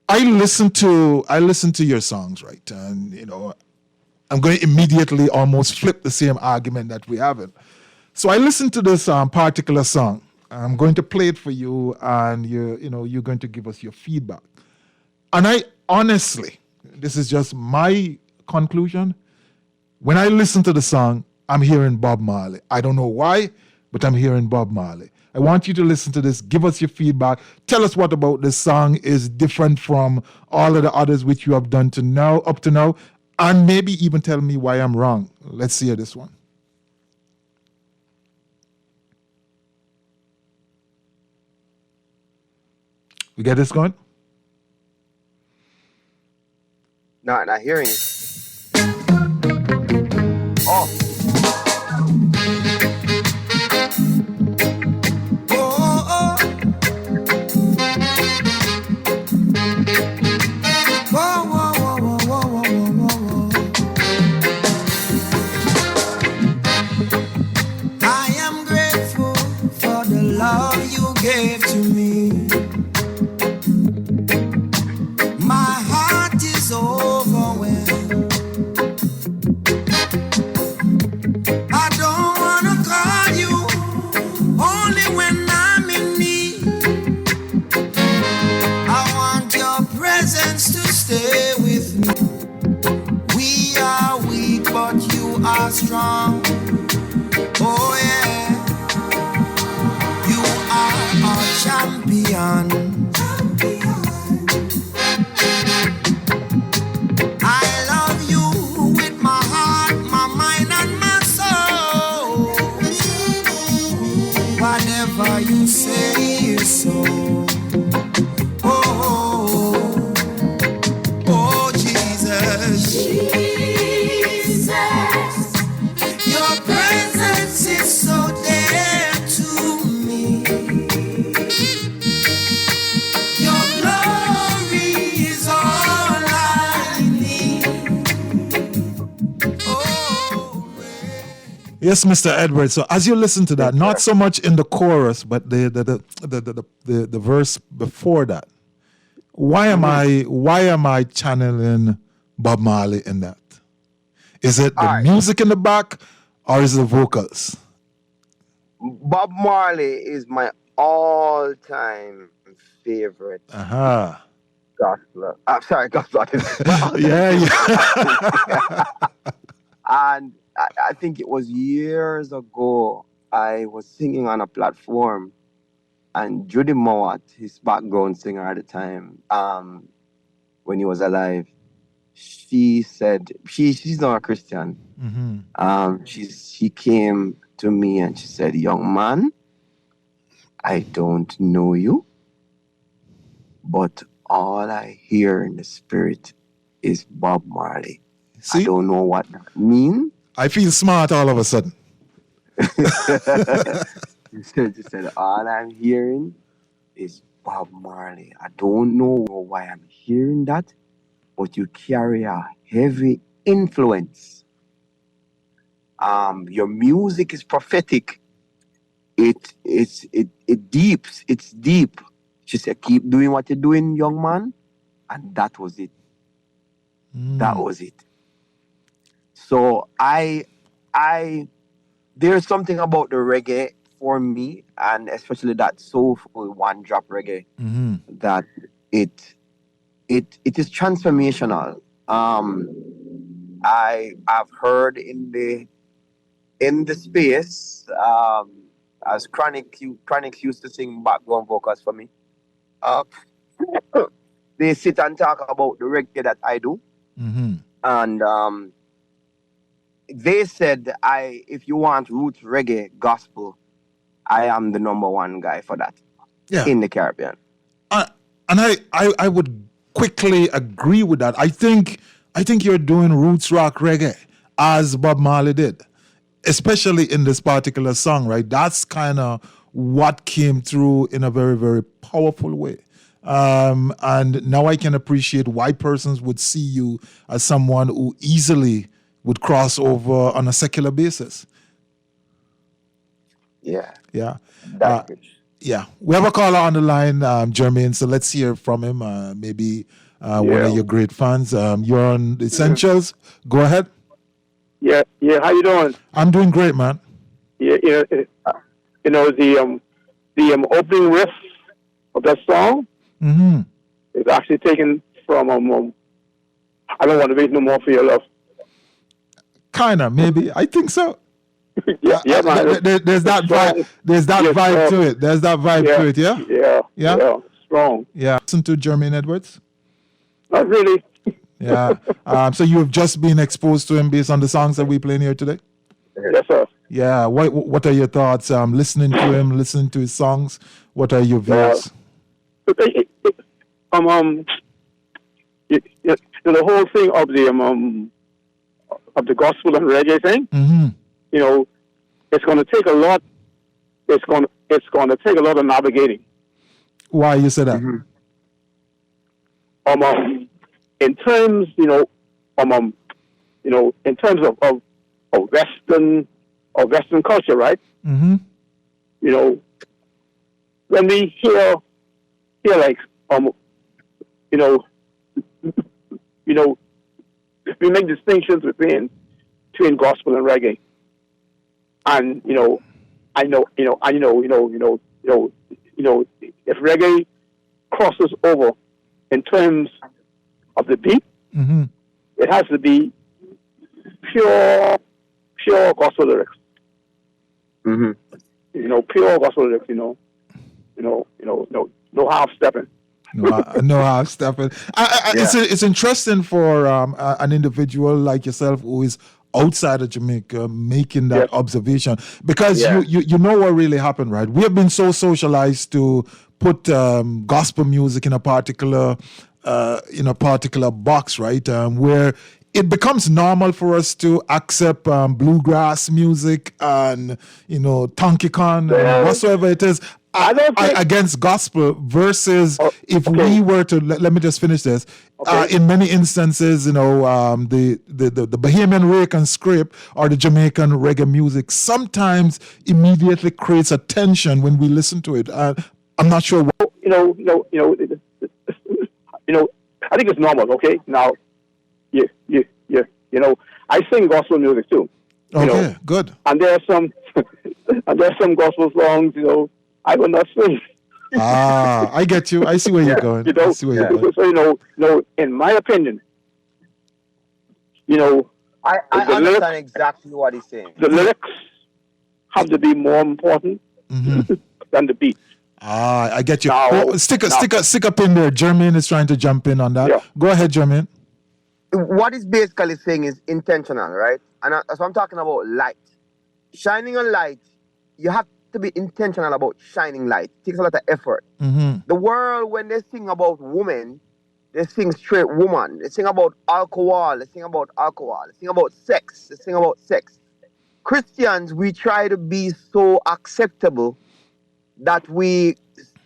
I listen to your songs, right? And, you know, I'm going to immediately almost flip the same argument that we're having. So I listened to this particular song. I'm going to play it for you, and you're going to give us your feedback. And I honestly, this is just my conclusion. When I listen to the song, I'm hearing Bob Marley. I don't know why, but I'm hearing Bob Marley. I want you to listen to this. Give us your feedback. Tell us what about this song is different from all of the others which you have done up to now, and maybe even tell me why I'm wrong. Let's hear this one. We get this going? Not hearing. Oh. Yes, Mr. Edwards. So as you listen to that, not so much in the chorus, but the verse before that. Why am I channeling Bob Marley in that? Is it the music in the back, or is it the vocals? Bob Marley is my all-time favorite gospel. I'm sorry, gospel artist. Yeah. And I think it was years ago, I was singing on a platform, and Judy Mowat, his background singer at the time, when he was alive, she said, she's not a Christian. She came to me and she said, "Young man, I don't know you, but all I hear in the spirit is Bob Marley." See? I don't know what that means. I feel smart all of a sudden. She said, all I'm hearing is Bob Marley. I don't know why I'm hearing that, but you carry a heavy influence. Your music is prophetic. It's deeps. It's deep. She said, keep doing what you're doing, young man. And that was it. That was it. So there's something about the reggae for me, and especially that soulful one drop reggae, that it is transformational. I've heard in the space, as Chronic used to sing background vocals for me. They sit and talk about the reggae that I do, and they said, if you want roots reggae gospel, I am the number one guy for that in the Caribbean. And I would quickly agree with that. I think you're doing roots rock reggae as Bob Marley did, especially in this particular song, right? That's kind of what came through in a very, very powerful way. And now I can appreciate why persons would see you as someone who easily would cross over on a secular basis. Yeah. Yeah. We have a caller on the line, Jermaine, so let's hear from him. Maybe one of your great fans. You're on Essentials. Go ahead. Yeah. How you doing? I'm doing great, man. Yeah. The opening riff of that song is actually taken from I Don't Want to Wait No More for Your Love. Kinda, maybe. I think so. Man. There's that vibe. There's that vibe to it. There's that vibe to it. Yeah. Strong. Yeah. Listen to Jermaine Edwards. Not really. Yeah. So you've just been exposed to him based on the songs that we playing here today. Yes, sir. Yeah. What are your thoughts? Listening to him, listening to his songs. What are your views? The whole thing of the gospel and reggae thing. It's going to take a lot. It's going to take a lot of navigating. Why you say that? In terms, in terms of Western culture, right? When we hear like we make distinctions between gospel and reggae. And I know if reggae crosses over in terms of the beat, it has to be pure gospel lyrics. Pure gospel lyrics. No half stepping. No half stepping. It's interesting for an individual like yourself who is outside of Jamaica making that observation, because you know what really happened, right? We have been so socialized to put gospel music in a particular box, right? Where it becomes normal for us to accept bluegrass music and Tonky Khan and whatsoever it is I don't think against gospel versus if we were to let me just finish this. In many instances, the Bahamian Rican script or the Jamaican reggae music sometimes immediately creates a tension when we listen to it. I'm not sure. I think it's normal. Okay, now, I sing gospel music too. Okay, good. And there are some gospel songs. I will not sing. I get you. I see where you're going. I see where you're going. So, in my opinion, I understand exactly what he's saying. The lyrics have to be more important than the beat. I get you. Stick a pin there. Jermaine is trying to jump in on that. Yeah. Go ahead, Jermaine. What he's basically saying is intentional, right? And so I'm talking about light. Shining a light, you have to be intentional about shining light. It takes a lot of effort. The world, when they sing about women, they sing straight woman. They sing about alcohol. They sing about sex. They sing about sex. Christians, we try to be so acceptable that we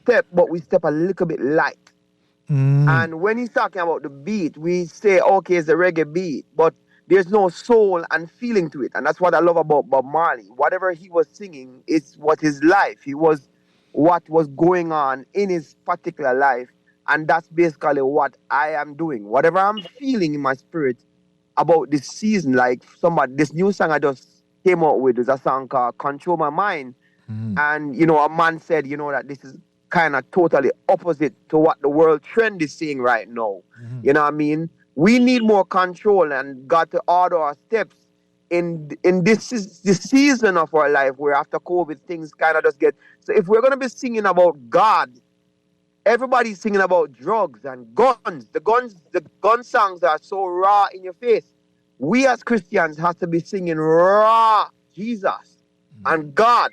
step a little bit light. And when he's talking about the beat, we say, okay, it's a reggae beat, but there's no soul and feeling to it. And that's what I love about Bob Marley. Whatever he was singing is what his life. He was what was going on in his particular life. And that's basically what I am doing. Whatever I'm feeling in my spirit about this season, like this new song I just came out with is a song called Control My Mind. And, a man said, that this is kind of totally opposite to what the world trend is saying right now. You know what I mean? We need more control and got to order our steps in this season of our life where after COVID things kind of just get... So if we're going to be singing about God, everybody's singing about drugs and guns. The gun songs are so raw in your face. We as Christians have to be singing raw Jesus and God.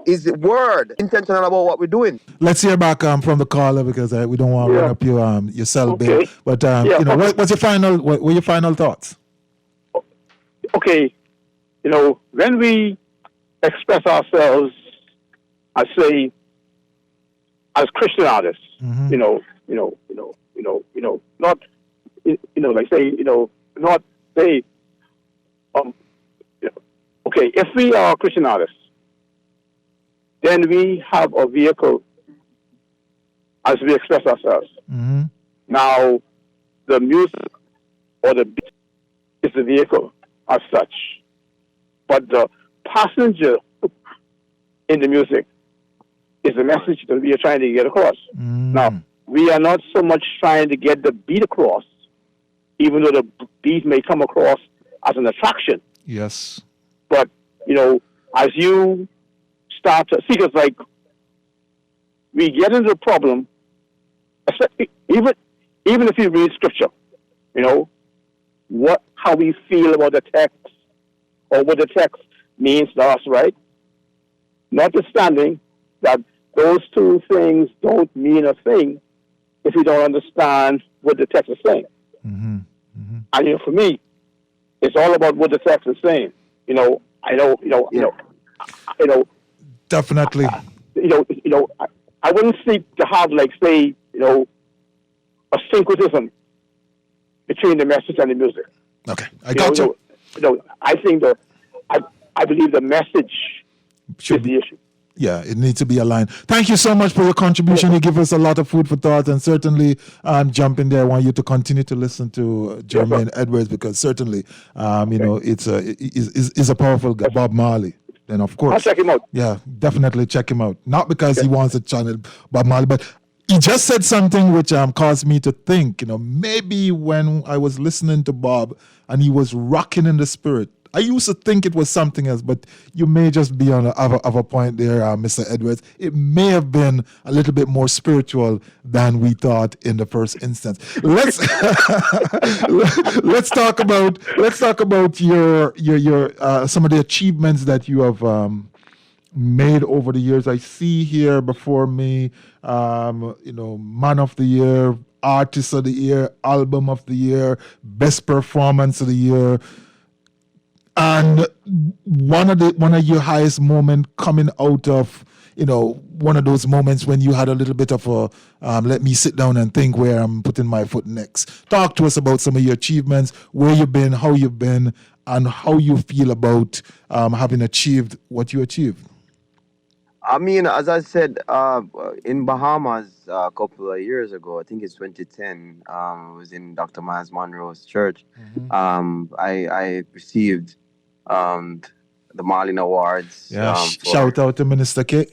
Is the word intentional about what we're doing? Let's hear back from the caller because we don't want to run up your cell bill. But what's your final? What were your final thoughts? Okay, when we express ourselves, I say, as Christian artists, not say, okay, if we are Christian artists, then we have a vehicle as we express ourselves. Now, the music or the beat is the vehicle as such. But the passenger in the music is the message that we are trying to get across. Now, we are not so much trying to get the beat across, even though the beat may come across as an attraction. Yes. But, as you start to see, because like we get into the problem, especially even if you read scripture, how we feel about the text or what the text means to us, right? Notwithstanding that those two things don't mean a thing if you don't understand what the text is saying. And for me, it's all about what the text is saying. Definitely. I wouldn't seek to have, a syncretism between the message and the music. Okay, I got you. I think I believe the message is the issue. Yeah, it needs to be aligned. Thank you so much for your contribution. You give us a lot of food for thought, and certainly jump in there. I want you to continue to listen to Jermaine Edwards because certainly, it's a powerful guy, Bob Marley. Then of course, I'll check him out. Yeah, definitely check him out. Not because he wants to channel Bob Marley, but he just said something which caused me to think. Maybe when I was listening to Bob and he was rocking in the spirit, I used to think it was something else, but you may just be on a point there, Mr. Edwards. It may have been a little bit more spiritual than we thought in the first instance. Let's talk about your some of the achievements that you have made over the years. I see here before me, Man of the Year, Artist of the Year, Album of the Year, Best Performance of the Year. And one of your highest moments coming out of one of those moments when you had a little bit of a let me sit down and think where I'm putting my foot next. Talk to us about some of your achievements, where you've been, how you've been, and how you feel about having achieved what you achieved. I mean, as I said, in Bahamas a couple of years ago, I think it's 2010, I was in Dr. Miles Monroe's church. I received um, the Marlin Awards. Yeah, shout out to Minister K.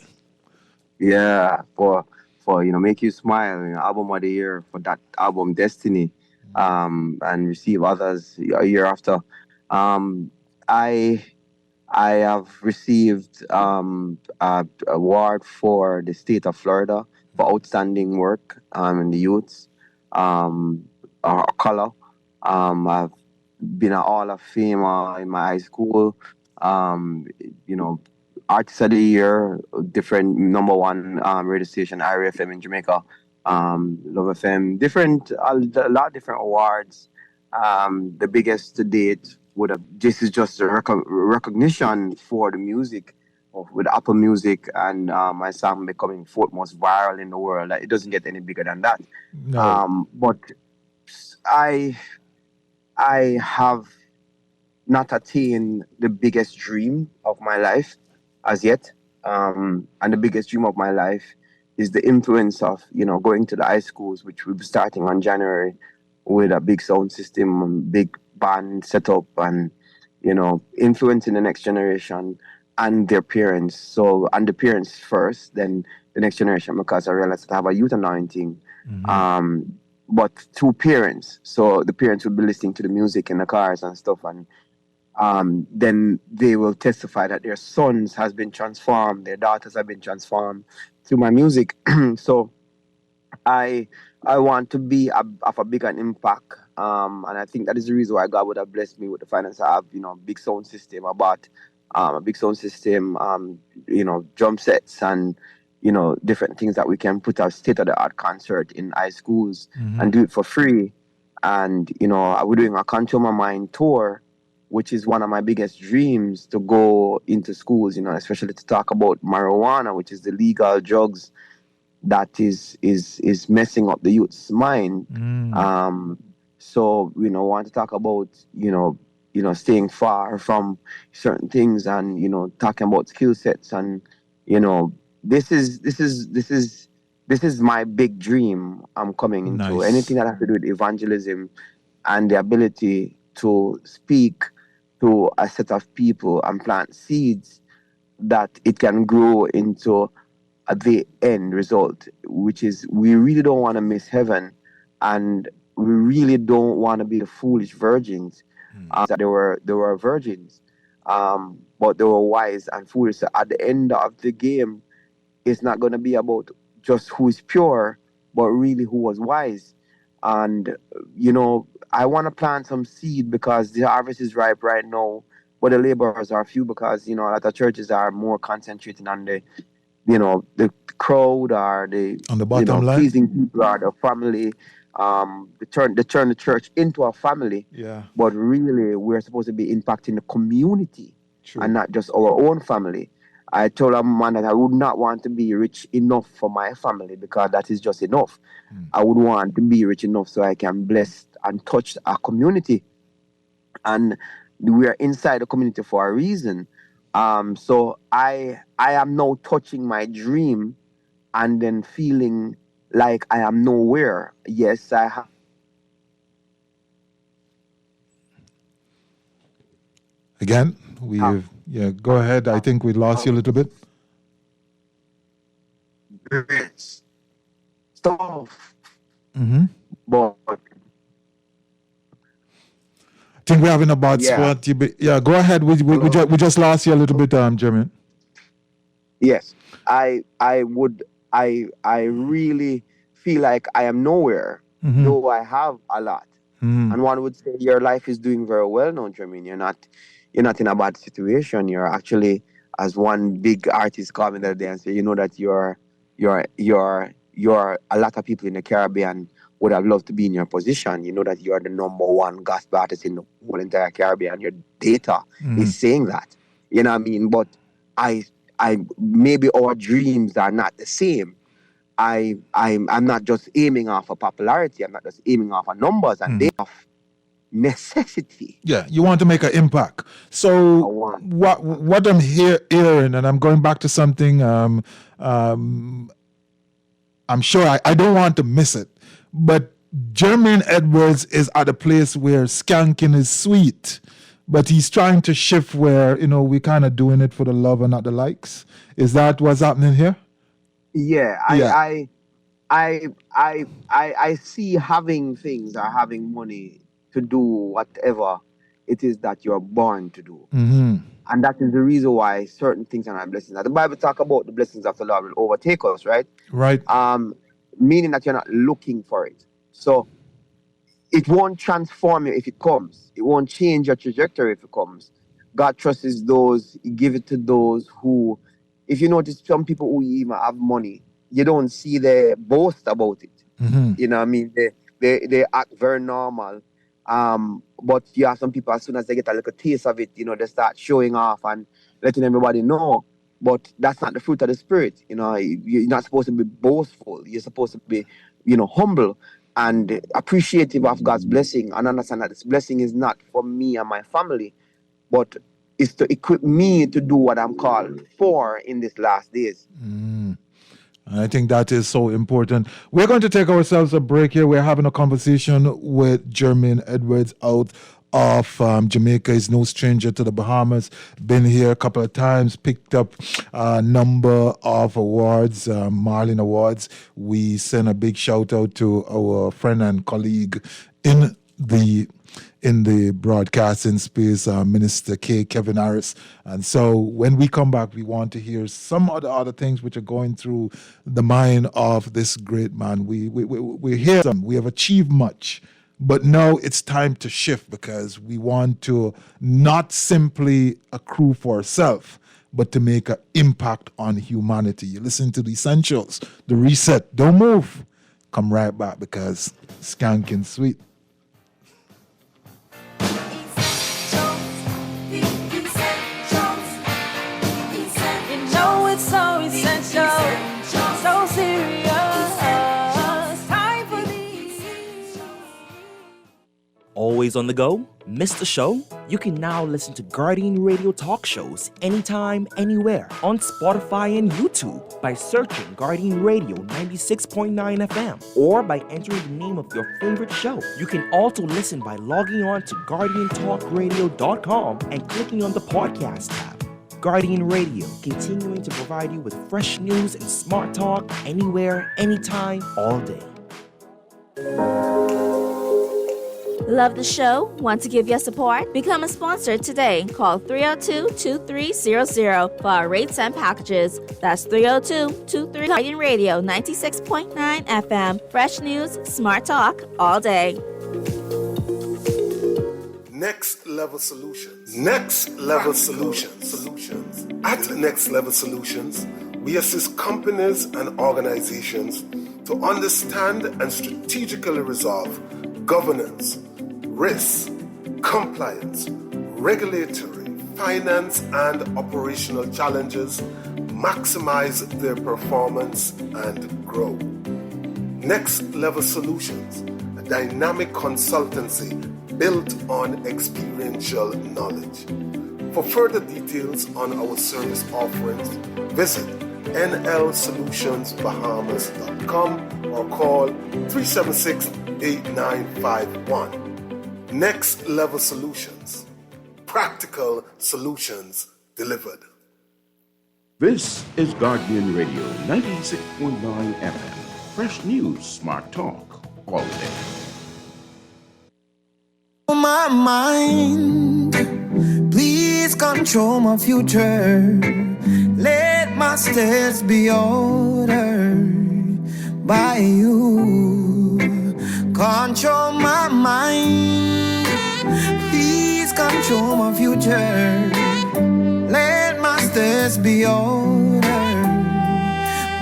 Yeah, for Make You Smile, album of the year for that album Destiny, and receive others a year after. Um, I I have received a award for the state of Florida for outstanding work in the youths, color. I've been an Hall of Famer in my high school. Um, you know, Artist of the Year, different number one radio station, IRA FM in Jamaica, Love FM, a lot of different awards. The biggest to date would have, this is just a recognition for the music with Apple Music and my song becoming fourth most viral in the world. Like, it doesn't get any bigger than that. No. But I have not attained the biggest dream of my life as yet. And the biggest dream of my life is the influence of, going to the high schools, which will be starting on January with a big sound system and big band setup and, influencing the next generation and their parents. So, and the parents first, then the next generation, because I realized that I have a youth anointing. But through parents. So the parents will be listening to the music in the cars and stuff, and then they will testify that their sons has been transformed, their daughters have been transformed through my music. So I want to be of a bigger impact, and I think that is the reason why God would have blessed me with the finance. I have, big sound system. I bought a big sound system, drum sets and different things that we can put a state-of-the-art concert in high schools and do it for free. And we're doing a Control My Mind tour, which is one of my biggest dreams, to go into schools, especially to talk about marijuana, which is the legal drugs that is messing up the youth's mind. So want to talk about staying far from certain things and talking about skill sets and this is my big dream I'm coming into. Nice. Anything that has to do with evangelism and the ability to speak to a set of people and plant seeds that it can grow into the end result, which is we really don't want to miss heaven, and we really don't want to be the foolish virgins. There were virgins, but they were wise and foolish. So at the end of the game, it's not going to be about just who is pure, but really who was wise. And, I want to plant some seed because the harvest is ripe right now, but the laborers are few because, a lot of churches are more concentrated on the crowd or on the bottom line, pleasing people or the family. They turn the church into a family. Yeah. But really, we're supposed to be impacting the community. True. And not just our own family. I told a man that I would not want to be rich enough for my family because that is just enough. I would want to be rich enough so I can bless and touch our community. And we are inside the community for a reason. So I am now touching my dream and then feeling like I am nowhere. Yes, I have. Again, go ahead. I think we lost you a little bit. Stuff. I But think we're having a bad spot. Go ahead. We just lost you a little bit, Jermaine. Yes, I really feel like I am nowhere, though I have a lot. And one would say your life is doing very well now, Jermaine. You're not in a bad situation. You're actually, as one big artist called me the other day and said, that you're a lot of people in the Caribbean would have loved to be in your position. You know that you're the number one gospel artist in the whole entire Caribbean. Your data is saying that. You know what I mean? But I maybe our dreams are not the same. I'm not just aiming off of popularity. I'm not just aiming off of numbers and they off necessity. Yeah, you want to make an impact. So what I'm hearing, and I'm going back to something. I'm sure I don't want to miss it, but Jermaine Edwards is at a place where skanking is sweet, but he's trying to shift where we're kind of doing it for the love and not the likes. Is that what's happening here? Yeah, I see having things or having money to do whatever it is that you're born to do. And that is the reason why certain things are not blessings. Now, the Bible talk about the blessings of the Lord will overtake us, right? Right. Meaning that you're not looking for it. So it won't transform you if it comes. It won't change your trajectory if it comes. God trusts those, He give it to those who, if you notice, some people who even have money, you don't see they boast about it. You know what I mean? They act very normal. But you have some people, as soon as they get a little taste of it, they start showing off and letting everybody know. But that's not the fruit of the Spirit. You're not supposed to be boastful. You're supposed to be, humble and appreciative of God's blessing and understand that this blessing is not for me and my family, but it's to equip me to do what I'm called for in these last days. I think that is so important. We're going to take ourselves a break here. We're having a conversation with Jermaine Edwards out of Jamaica. He's no stranger to the Bahamas. Been here a couple of times, picked up a number of awards, Marlin Awards. We send a big shout out to our friend and colleague in the broadcasting space, Minister Kevin Harris. And so when we come back, we want to hear some of the other things which are going through the mind of this great man. We're here, we have achieved much, but now it's time to shift because we want to not simply accrue for ourselves, but to make an impact on humanity. You listen to the essentials, the reset. Don't move. Come right back because skanking sweet. So essential, so serious. Time for these. Always on the go? Missed the show? You can now listen to Guardian Radio talk shows anytime, anywhere on Spotify and YouTube by searching Guardian Radio 96.9 FM or by entering the name of your favorite show. You can also listen by logging on to GuardianTalkRadio.com and clicking on the podcast tab. Guardian Radio, continuing to provide you with fresh news and smart talk anywhere, anytime, all day. Love the show? Want to give your support? Become a sponsor today. Call 302-2300 for our rates and packages. That's 302-23 Guardian Radio 96.9 FM. Fresh news, smart talk, all day. Next Level Solutions. Next Level Solutions. At Next Level Solutions, we assist companies and organizations to understand and strategically resolve governance, risk, compliance, regulatory, finance, and operational challenges, maximize their performance and grow. Next Level Solutions, a dynamic consultancy built on experiential knowledge. For further details on our service offerings, visit nlsolutionsbahamas.com or call 376-8951. Next Level Solutions. Practical solutions delivered. This is Guardian Radio 96.9 FM. Fresh news, smart talk, all day. My mind, please control my future. Let my steps be ordered by you. Control my mind, please control my future. Let my steps be ordered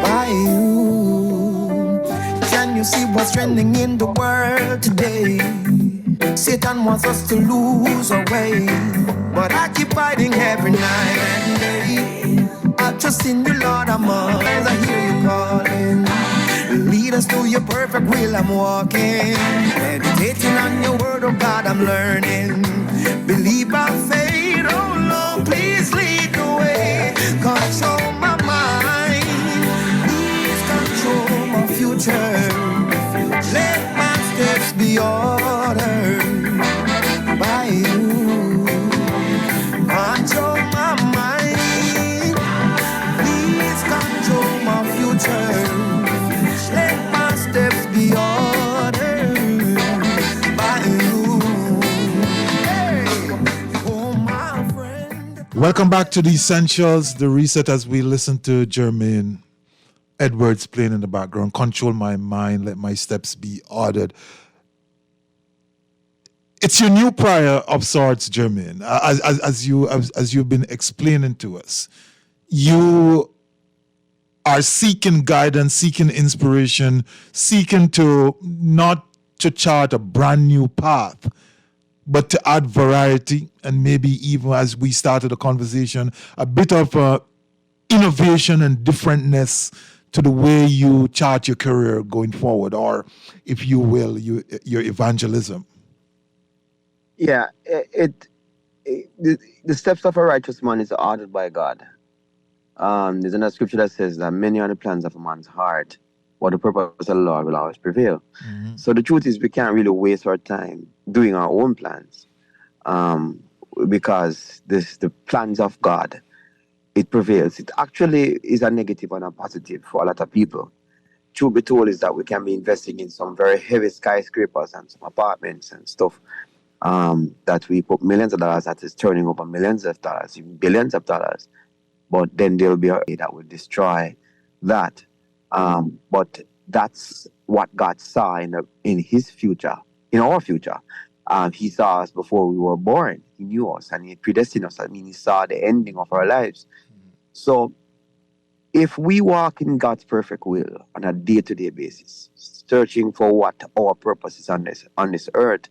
by you. Can you see what's trending in the world today? Satan wants us to lose our way, but I keep fighting every night and day. I trust in you, Lord, I'm all. I hear you calling. Lead us to your perfect will, I'm walking. Meditating on your word, oh God, I'm learning. Believe by faith, oh Lord, please lead the way. Control my mind, please control my future. Let my steps be ordered by you. Control my mind, please control my future. Let my steps be ordered by you. Hey, oh my friend. Welcome back to the Essentials, the reset, as we listen to Jermaine Edwards playing in the background. Control my mind, let my steps be ordered. It's your new prayer of sorts, Jermaine. As you've been explaining to us, you are seeking guidance, seeking inspiration, seeking to not to chart a brand new path, but to add variety and maybe even, as we started the conversation, a bit of innovation and differentness to the way you chart your career going forward, or if you will, your evangelism. Yeah, the steps of a righteous man is ordered by God. There's another scripture that says that many are the plans of a man's heart, but the purpose of the Lord will always prevail. Mm-hmm. So the truth is, we can't really waste our time doing our own plans, because the plans of God, it prevails. It actually is a negative and a positive for a lot of people. Truth be told is that we can be investing in some very heavy skyscrapers and some apartments and stuff, that we put millions of dollars, that is turning over millions of dollars, even billions of dollars. But then there'll be a that will destroy that. But that's what God saw in his future, in our future. He saw us before we were born. He knew us and he predestined us. I mean, he saw the ending of our lives. So if we walk in God's perfect will on a day-to-day basis, searching for what our purpose is on this earth,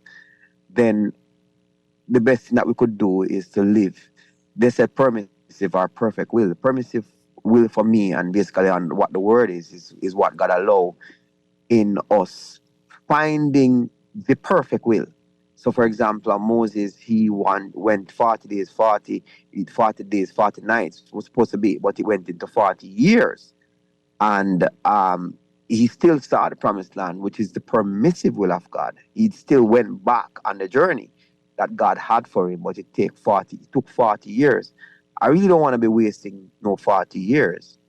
then the best thing that we could do is to live. They said permissive or perfect will. The permissive will for me, and basically on what the word is what God allow in us finding the perfect will. So for example, Moses, he went 40 days, 40 days, 40 nights. It was supposed to be, but he went into 40 years. And he still saw the promised land, which is the permissive will of God. He still went back on the journey that God had for him, but it took 40 years. I really don't want to be wasting 40 years.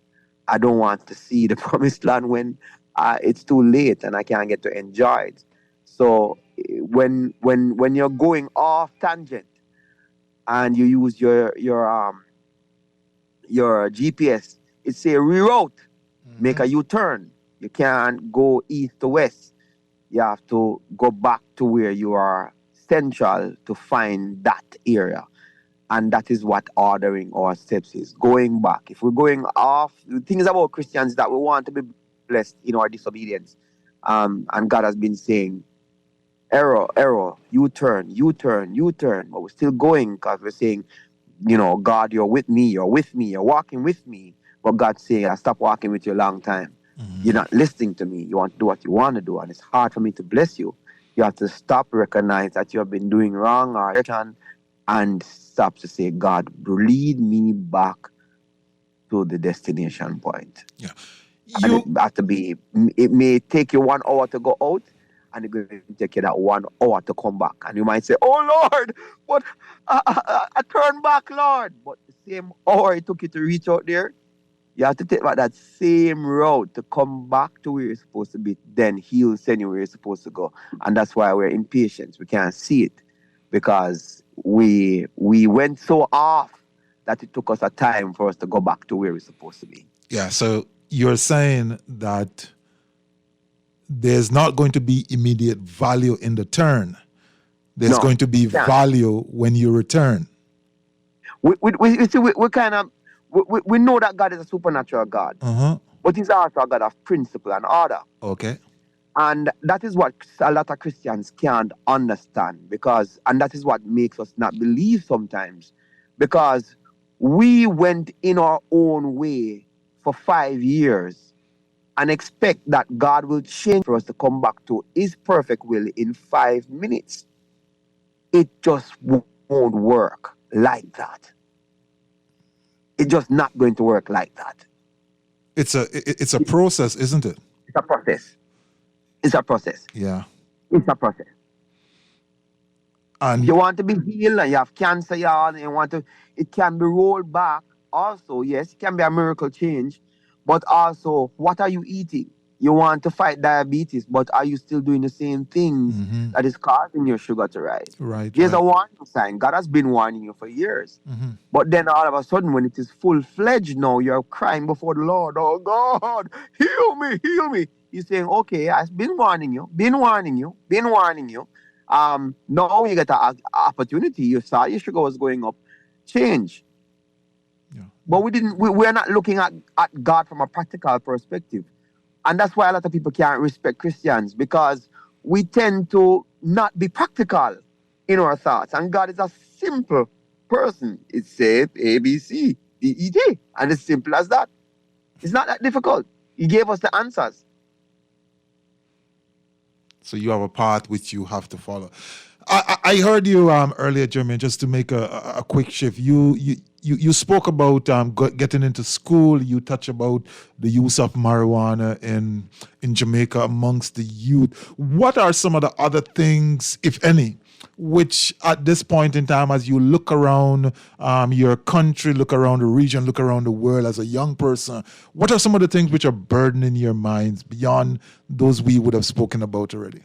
I don't want to see the promised land when it's too late and I can't get to enjoy it. So when you're going off tangent and you use your GPS, it say reroute, make a U-turn. You can't go east to west. You have to go back to where you are central to find that area. And that is what ordering our steps is, going back. If we're going off, the thing is about Christians that we want to be blessed in our disobedience. And God has been saying, error, U-turn. But we're still going because we're saying, God, you're with me, you're walking with me. But God's saying, I stopped walking with you a long time. Mm-hmm. You're not listening to me. You want to do what you want to do, and it's hard for me to bless you. You have to stop, recognize that you have been doing wrong and stop to say, God, lead me back to the destination point. Yeah. And it has to be, it may take you 1 hour to go out, and it's going to take you that 1 hour to come back. And you might say, oh Lord, but I turn back, Lord. But the same hour it took you to reach out there, you have to take back that same route to come back to where you're supposed to be. Then he'll send you where you're supposed to go. And that's why we're impatient. We can't see it because we went so off that it took us a time for us to go back to where we're supposed to be. Yeah, so you're saying that there's not going to be immediate value in the turn. There's going to be value when you return. We know that God is a supernatural God, but he's also a God of principle and order. Okay. And that is what a lot of Christians can't understand and that is what makes us not believe sometimes, because We went in our own way for 5 years and expect that God will change for us to come back to His perfect will in 5 minutes. It just won't work like that. It's just not going to work like that. It's a process, isn't it? It's a process. It's a process. Yeah. It's a process. And if you want to be healed and you have cancer, y'all, and you want to, it can be rolled back. Also, yes, it can be a miracle change, but also, what are you eating? You want to fight diabetes, but are you still doing the same things that is causing your sugar to rise? Right. There's a warning sign. God has been warning you for years. But then all of a sudden, when it is full-fledged now, you're crying before the Lord, oh God, heal me, heal me. He's saying, okay, I've been warning you, been warning you, been warning you. Now you get an opportunity. You saw your sugar was going up. Change. Yeah. But we're not looking at God from a practical perspective. And that's why a lot of people can't respect Christians, because we tend to not be practical in our thoughts. And God is a simple person. It's safe, A, B, C, D, E, J. And it's simple as that. It's not that difficult. He gave us the answers. So you have a path which you have to follow. I heard you earlier, Jermaine, just to make a quick shift. You spoke about getting into school. You touch about the use of marijuana in Jamaica amongst the youth. What are some of the other things, if any, which at this point in time, as you look around your country, look around the region, look around the world as a young person, what are some of the things which are burdening your minds beyond those we would have spoken about already?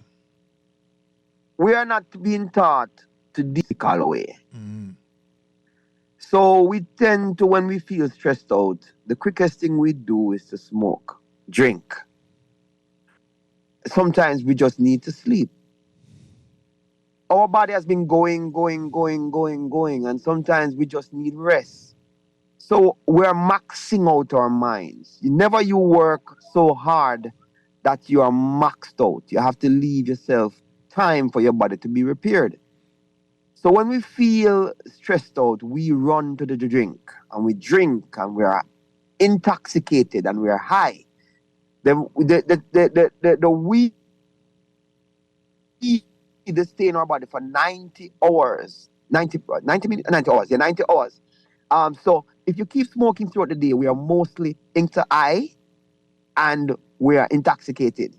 We are not being taught to de-call away. So we tend to, when we feel stressed out, the quickest thing we do is to smoke, drink. Sometimes we just need to sleep. Our body has been going, and sometimes we just need rest. So we're maxing out our minds. Never you work so hard that you are maxed out. You have to leave yourself time for your body to be repaired. So when we feel stressed out, we run to the drink, and we drink, and we are intoxicated, and we are high. The weed stay in our body for 90 hours. 90 minutes, 90 hours. Yeah, 90 hours. So if you keep smoking throughout the day, we are mostly into high and we are intoxicated.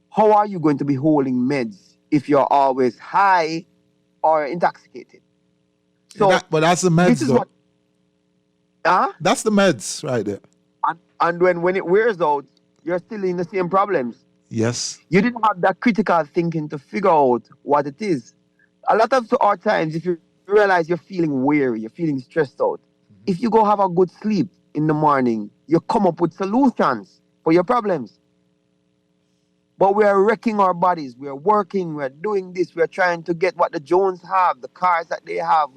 How are you going to be holding meds if you're always high or intoxicated? So, but that's the meds, though. That's the meds right there. And when it wears out, you're still in the same problems. Yes. You didn't have that critical thinking to figure out what it is. A lot of our times, if you realize you're feeling weary, you're feeling stressed out, if you go have a good sleep in the morning, you come up with solutions for your problems. But we are wrecking our bodies. We are working. We are doing this. We are trying to get what the Jones have, the cars that they have.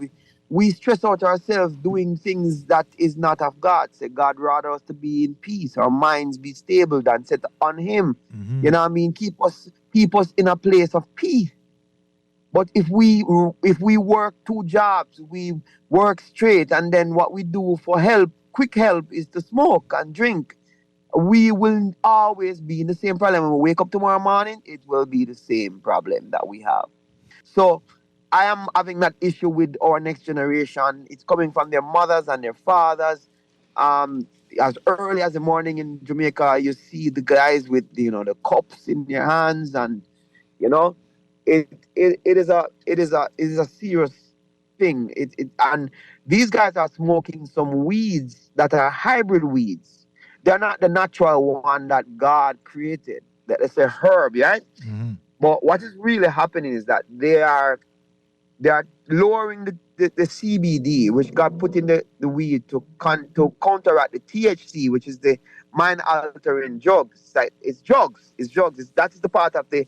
We stress out ourselves doing things that is not of God. Say God rather us to be in peace, our minds be stable than set on Him. You know what I mean? Keep us in a place of peace. But if we work 2 jobs, we work straight, and then what we do for help, quick help, is to smoke and drink, we will always be in the same problem. When we wake up tomorrow morning, it will be the same problem that we have. So I am having that issue with our next generation. It's coming from their mothers and their fathers. As early as the morning in Jamaica, you see the guys with the cups in their hands, and it is a serious thing. And these guys are smoking some weeds that are hybrid weeds. They're not the natural one that God created. It's a herb, right? But what is really happening is that they are lowering the CBD, which God put in the weed to counteract the THC, which is the mind-altering drugs. It's drugs. That is the part of the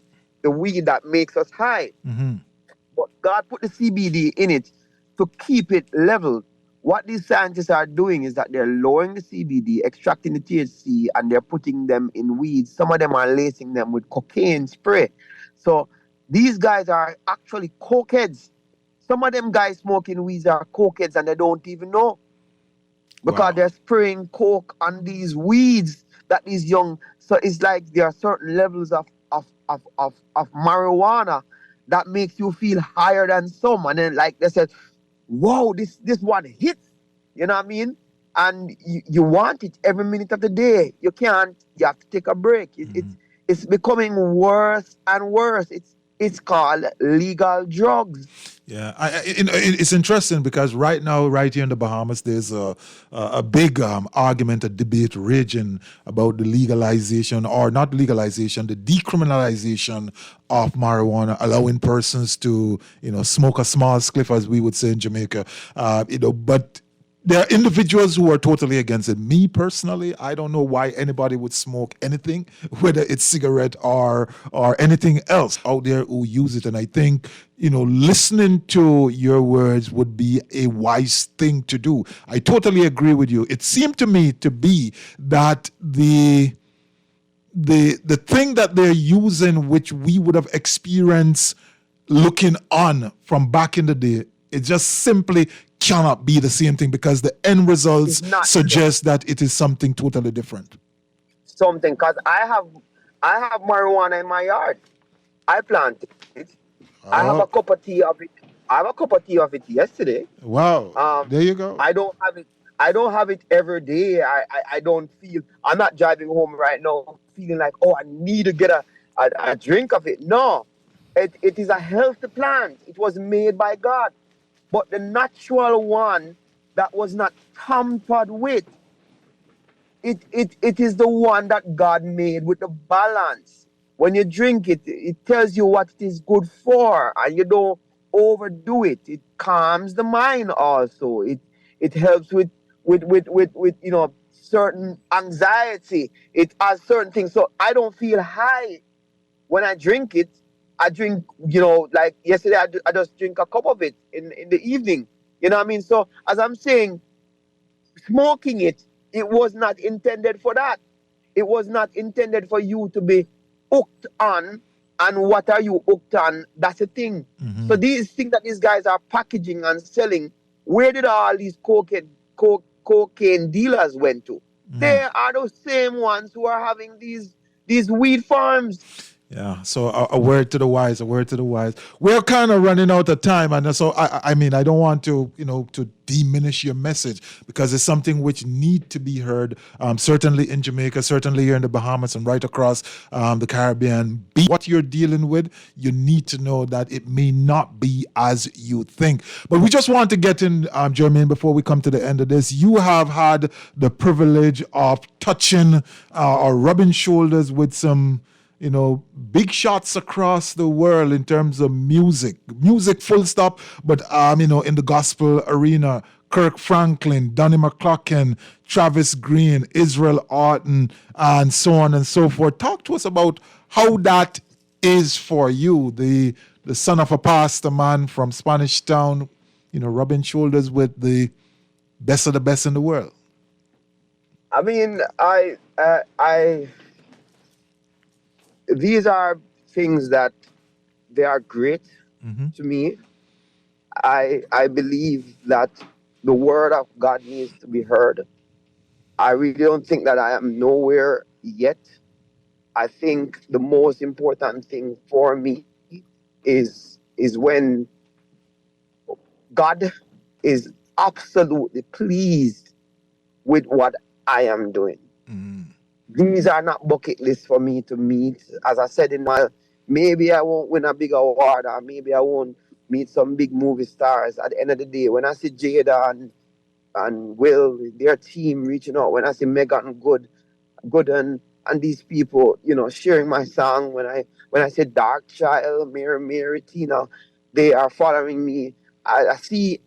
weed that makes us high. But God put the CBD in it to keep it level. What these scientists are doing is that they're lowering the CBD, extracting the THC, and they're putting them in weeds. Some of them are lacing them with cocaine spray. So these guys are actually cokeheads. Some of them guys smoking weeds are cokeheads and they don't even know because they're spraying coke on these weeds that these young. So it's like there are certain levels of marijuana that makes you feel higher than some, and then like they said, "Whoa, this one hits." You know what I mean? And you want it every minute of the day. You can't. You have to take a break. It's becoming worse and worse. It's called legal drugs. Yeah, it's interesting because right now, right here in the Bahamas, there's a big argument, a debate raging about the legalization or not legalization, the decriminalization of marijuana, allowing persons to, smoke a small spliff, as we would say in Jamaica, but there are individuals who are totally against it. Me personally, I don't know why anybody would smoke anything, whether it's cigarette or anything else out there who use it. And I think, listening to your words would be a wise thing to do. I totally agree with you. It seemed to me to be that the thing that they're using, which we would have experienced looking on from back in the day, it just simply cannot be the same thing because the end results suggest that it is something totally different. Something, because I have marijuana in my yard. I planted it. I have a cup of tea of it. I have a cup of tea of it yesterday. Wow. There you go. I don't have it every day. I don't feel. I'm not driving home right now feeling like, oh, I need to get a drink of it. No, it is a healthy plant. It was made by God. But the natural one that was not tampered with, it is the one that God made with the balance. When you drink it, it tells you what it is good for, and you don't overdo it. It calms the mind also. It helps with certain anxiety. It has certain things. So I don't feel high when I drink it. I drink, like yesterday, I just drink a cup of it in the evening. You know what I mean? So as I'm saying, smoking it was not intended for that. It was not intended for you to be hooked on. And what are you hooked on? That's the thing. Mm-hmm. So these things that these guys are packaging and selling, where did all these cocaine dealers went to? Mm-hmm. They are those same ones who are having these weed farms. Yeah, so a word to the wise, a word to the wise. We're kind of running out of time, and so I mean, I don't want to, to diminish your message because it's something which need to be heard. Certainly in Jamaica, certainly here in the Bahamas, and right across the Caribbean. Be what you're dealing with, you need to know that it may not be as you think. But we just want to get in, Jermaine, before we come to the end of this. You have had the privilege of touching or rubbing shoulders with some, big shots across the world in terms of music full stop, but, in the gospel arena, Kirk Franklin, Donnie McClurkin, Travis Green, Israel Orton, and so on and so forth. Talk to us about how that is for you, the son of a pastor man from Spanish Town, rubbing shoulders with the best of the best in the world. I mean, these are things that they are great to me. I believe that the word of God needs to be heard. I really don't think that I am nowhere yet. I think the most important thing for me is when God is absolutely pleased with what I am doing. These are not bucket lists for me to meet. As I said maybe I won't win a big award, or maybe I won't meet some big movie stars. At the end of the day, when I see Jada and Will, their team reaching out, when I see Megan Good and these people, sharing my song, when I say Dark Child, Mary, Tina, they are following me. I see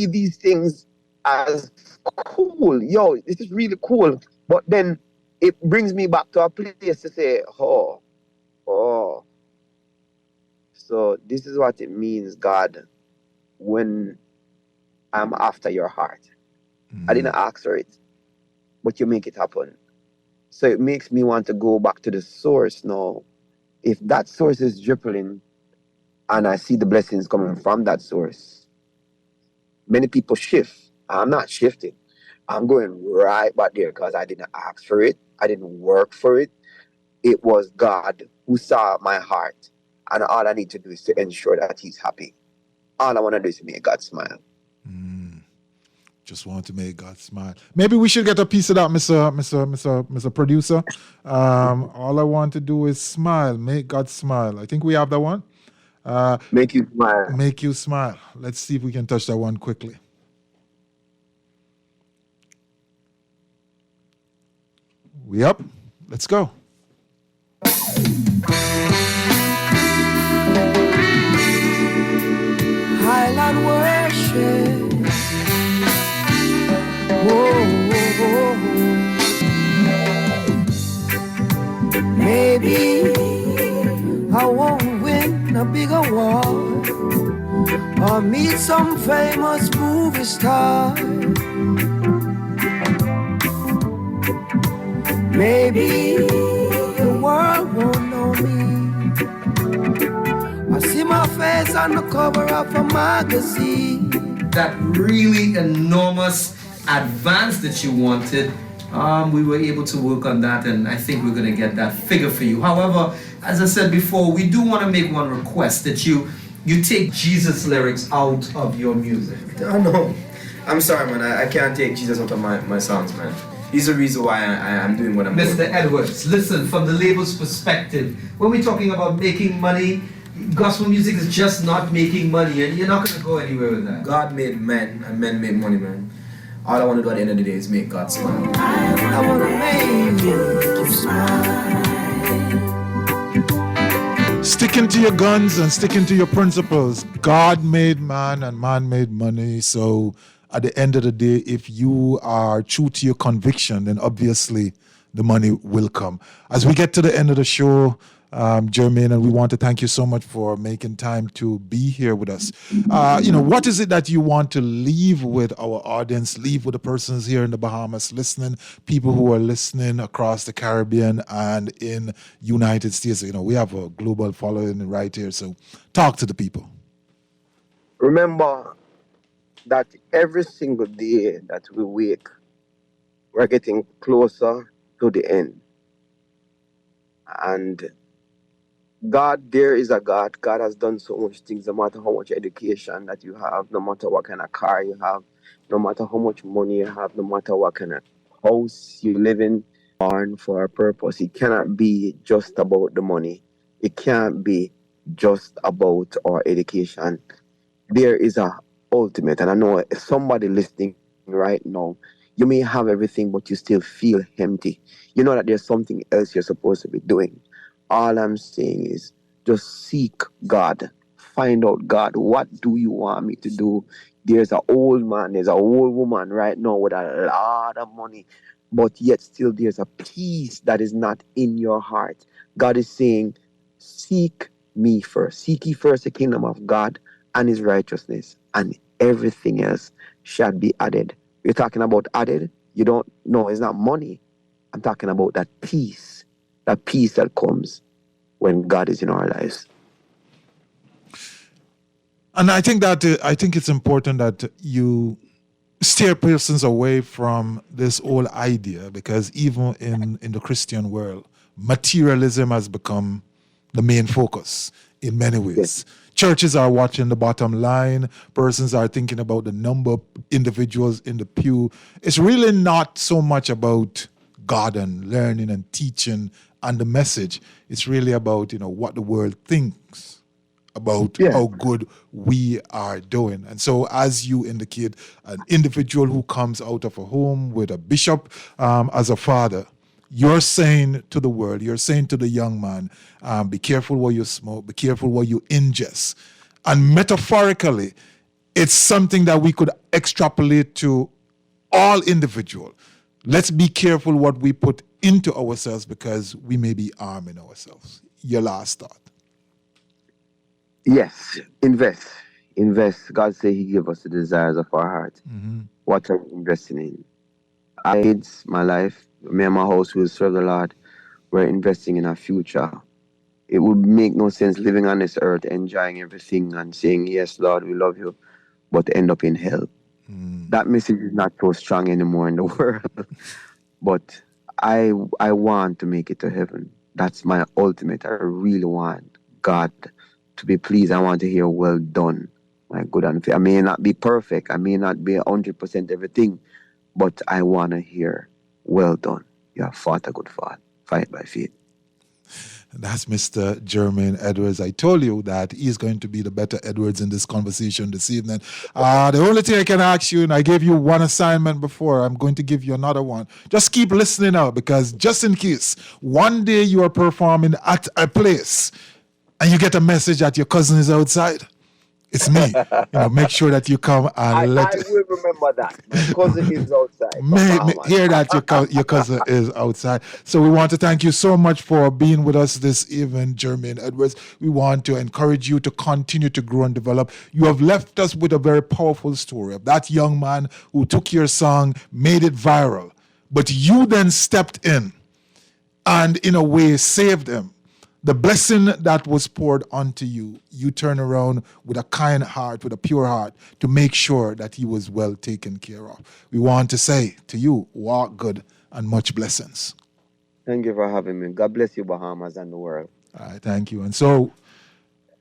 these things as cool. Yo, this is really cool. But then it brings me back to a place to say, oh, so this is what it means, God, when I'm after your heart. I didn't ask for it, but you make it happen. So it makes me want to go back to the source now. If that source is dripping and I see the blessings coming from that source, Many people shift. I'm not shifting. I'm going right back there because I didn't ask for it. I didn't work for it. It was God who saw my heart. And all I need to do is to ensure that he's happy. All I want to do is to make God smile. Just want to make God smile. Maybe we should get a piece of that, Mr. Producer. All I want to do is smile, make God smile. I think we have that one. Make you smile. Make you smile. Let's see if we can touch that one quickly. We up? Let's go. Highland worship. Whoa. Maybe I won't win a bigger war or meet some famous movie star. Maybe the world won't know me. I see my face on the cover of a magazine. That really enormous advance that you wanted, we were able to work on that, and I think we're going to get that figure for you. However, as I said before, we do want to make one request, that you take Jesus lyrics out of your music. No, I'm sorry, man. I can't take Jesus out of my songs, man. He's the reason why I'm doing what I'm doing. Mr. Edwards, listen, from the label's perspective, when we're talking about making money, gospel music is just not making money, and you're not going to go anywhere with that. God made men, and men made money, man. All I want to do at the end of the day is make God smile. I want to make you smile. Sticking to your guns and sticking to your principles. God made man and man made money. So at the end of the day, if you are true to your conviction, then obviously the money will come. As we get to the end of the show, Jermaine, and we want to thank you so much for making time to be here with us. What is it that you want to leave with our audience, leave with the persons here in the Bahamas listening, people who are listening across the Caribbean and in United States? We have a global following right here, so talk to the people. Remember that every single day that we wake, we're getting closer to the end. And God, there is a God. God has done so much things, no matter how much education that you have, no matter what kind of car you have, no matter how much money you have, no matter what kind of house you live in, born for a purpose. It cannot be just about the money. It can't be just about our education. There is a ultimate, and I know somebody listening right now, you may have everything, but you still feel empty. You know that there's something else you're supposed to be doing. All I'm saying is just seek God. Find out, God, what do you want me to do? There's an old man, there's an old woman right now with a lot of money, but yet still there's a peace that is not in your heart. God is saying, seek me first. Seek ye first the kingdom of God and his righteousness, and everything else shall be added. You're talking about added? You don't know, it's not money. I'm talking about that peace that comes when God is in our lives. And I think it's important that you steer persons away from this whole idea, because even in the Christian world, materialism has become the main focus in many ways. Yes. Churches are watching the bottom line. Persons are thinking about the number of individuals in the pew. It's really not so much about God and learning and teaching and the message. It's really about, what the world thinks about how good we are doing. And so, as you indicate, an individual who comes out of a home with a bishop as a father, you're saying to the world, you're saying to the young man, be careful what you smoke, be careful what you ingest. And metaphorically, it's something that we could extrapolate to all individuals. Let's be careful what we put into ourselves, because we may be arming ourselves. Your last thought. Yes, invest. God said he gave us the desires of our heart. Mm-hmm. What are we investing in? It's my life. Me and my house will serve the Lord. We're investing in our future. It would make no sense living on this earth, enjoying everything and saying, yes, Lord, we love you, but end up in hell. That message is not so strong anymore in the world. But I want to make it to heaven. That's my ultimate. I really want God to be pleased. I want to hear, well done, my good and fair. I may not be perfect. I may not be 100% everything, but I want to hear, well done. You have fought a good fight. Fight by faith. That's Mr. Jermaine Edwards. I told you that he's going to be the better Edwards in this conversation this evening. The only thing I can ask you, and I gave you one assignment before, I'm going to give you another one. Just keep listening out, because just in case one day you are performing at a place and you get a message that your cousin is outside, it's me. Make sure that you come and I will remember that. My cousin is outside. Hear that your cousin is outside. So we want to thank you so much for being with us this evening, Jermaine Edwards. We want to encourage you to continue to grow and develop. You have left us with a very powerful story of that young man who took your song, made it viral, but you then stepped in and in a way saved him. The blessing that was poured onto you, you turn around with a kind heart, with a pure heart, to make sure that he was well taken care of. We want to say to you, walk good and much blessings. Thank you for having me. God bless you, Bahamas and the world. All right, thank you. And so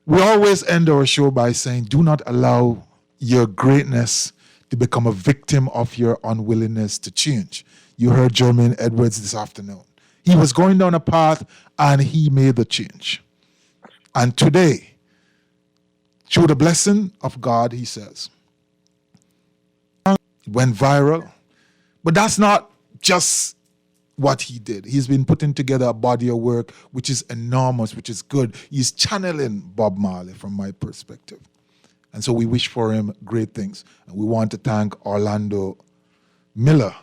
we always end our show by saying, do not allow your greatness to become a victim of your unwillingness to change. You heard Jermaine Edwards this afternoon. He was going down a path and he made the change. And today, through the blessing of God, he says, it went viral. But that's not just what he did. He's been putting together a body of work which is enormous, which is good. He's channeling Bob Marley from my perspective. And so we wish for him great things. And we want to thank Orlando Miller,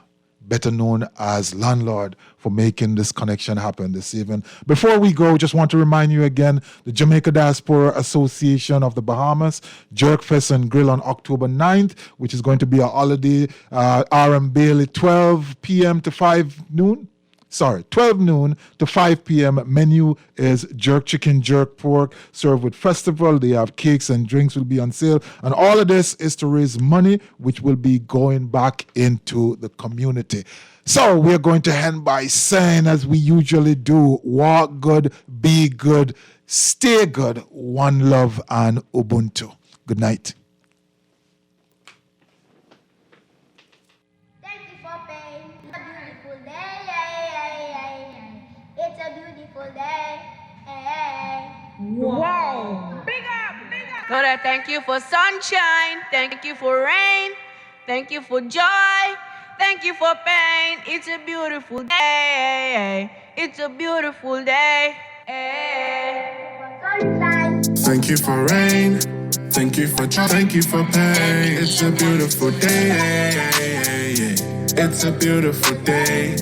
better known as Landlord, for making this connection happen this evening. Before we go, just want to remind you again, the Jamaica Diaspora Association of the Bahamas, Jerk Fest and Grill on October 9th, which is going to be a holiday, R.M. Bailey, 12 p.m. to 5 noon. 12 noon to 5 p.m. Menu is jerk chicken, jerk pork, served with festival. They have cakes and drinks will be on sale. And all of this is to raise money, which will be going back into the community. So we're going to end by saying, as we usually do, walk good, be good, stay good, one love and Ubuntu. Good night. Wow. Big up. Lord, I thank you for sunshine. Thank you for rain. Thank you for joy. Thank you for pain. It's a beautiful day. It's a beautiful day. Thank you for rain. Thank you for joy. Thank you for pain. It's a beautiful day. It's a beautiful day.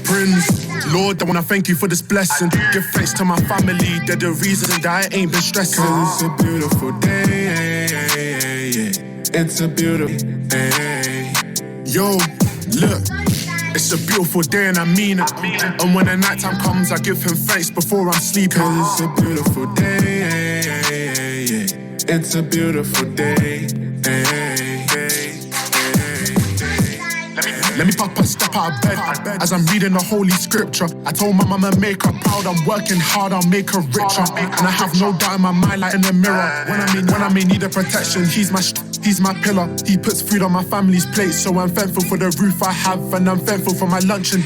Prince, Lord, I wanna thank you for this blessing. Give thanks to my family, they're the reason that I ain't been stressing. It's a beautiful day. It's a beautiful day. Yo, look, it's a beautiful day and I mean it. And when the night time comes, I give him thanks before I'm sleeping. It's a beautiful day. It's a beautiful day. Let me pop a step out of bed as I'm reading the holy scripture. I told my mama make her proud, I'm working hard, I'll make her richer. And I have no doubt in my mind like in the mirror. When I may need a protection, he's my pillar. He puts food on my family's plate, so I'm thankful for the roof I have, and I'm thankful for my lunch and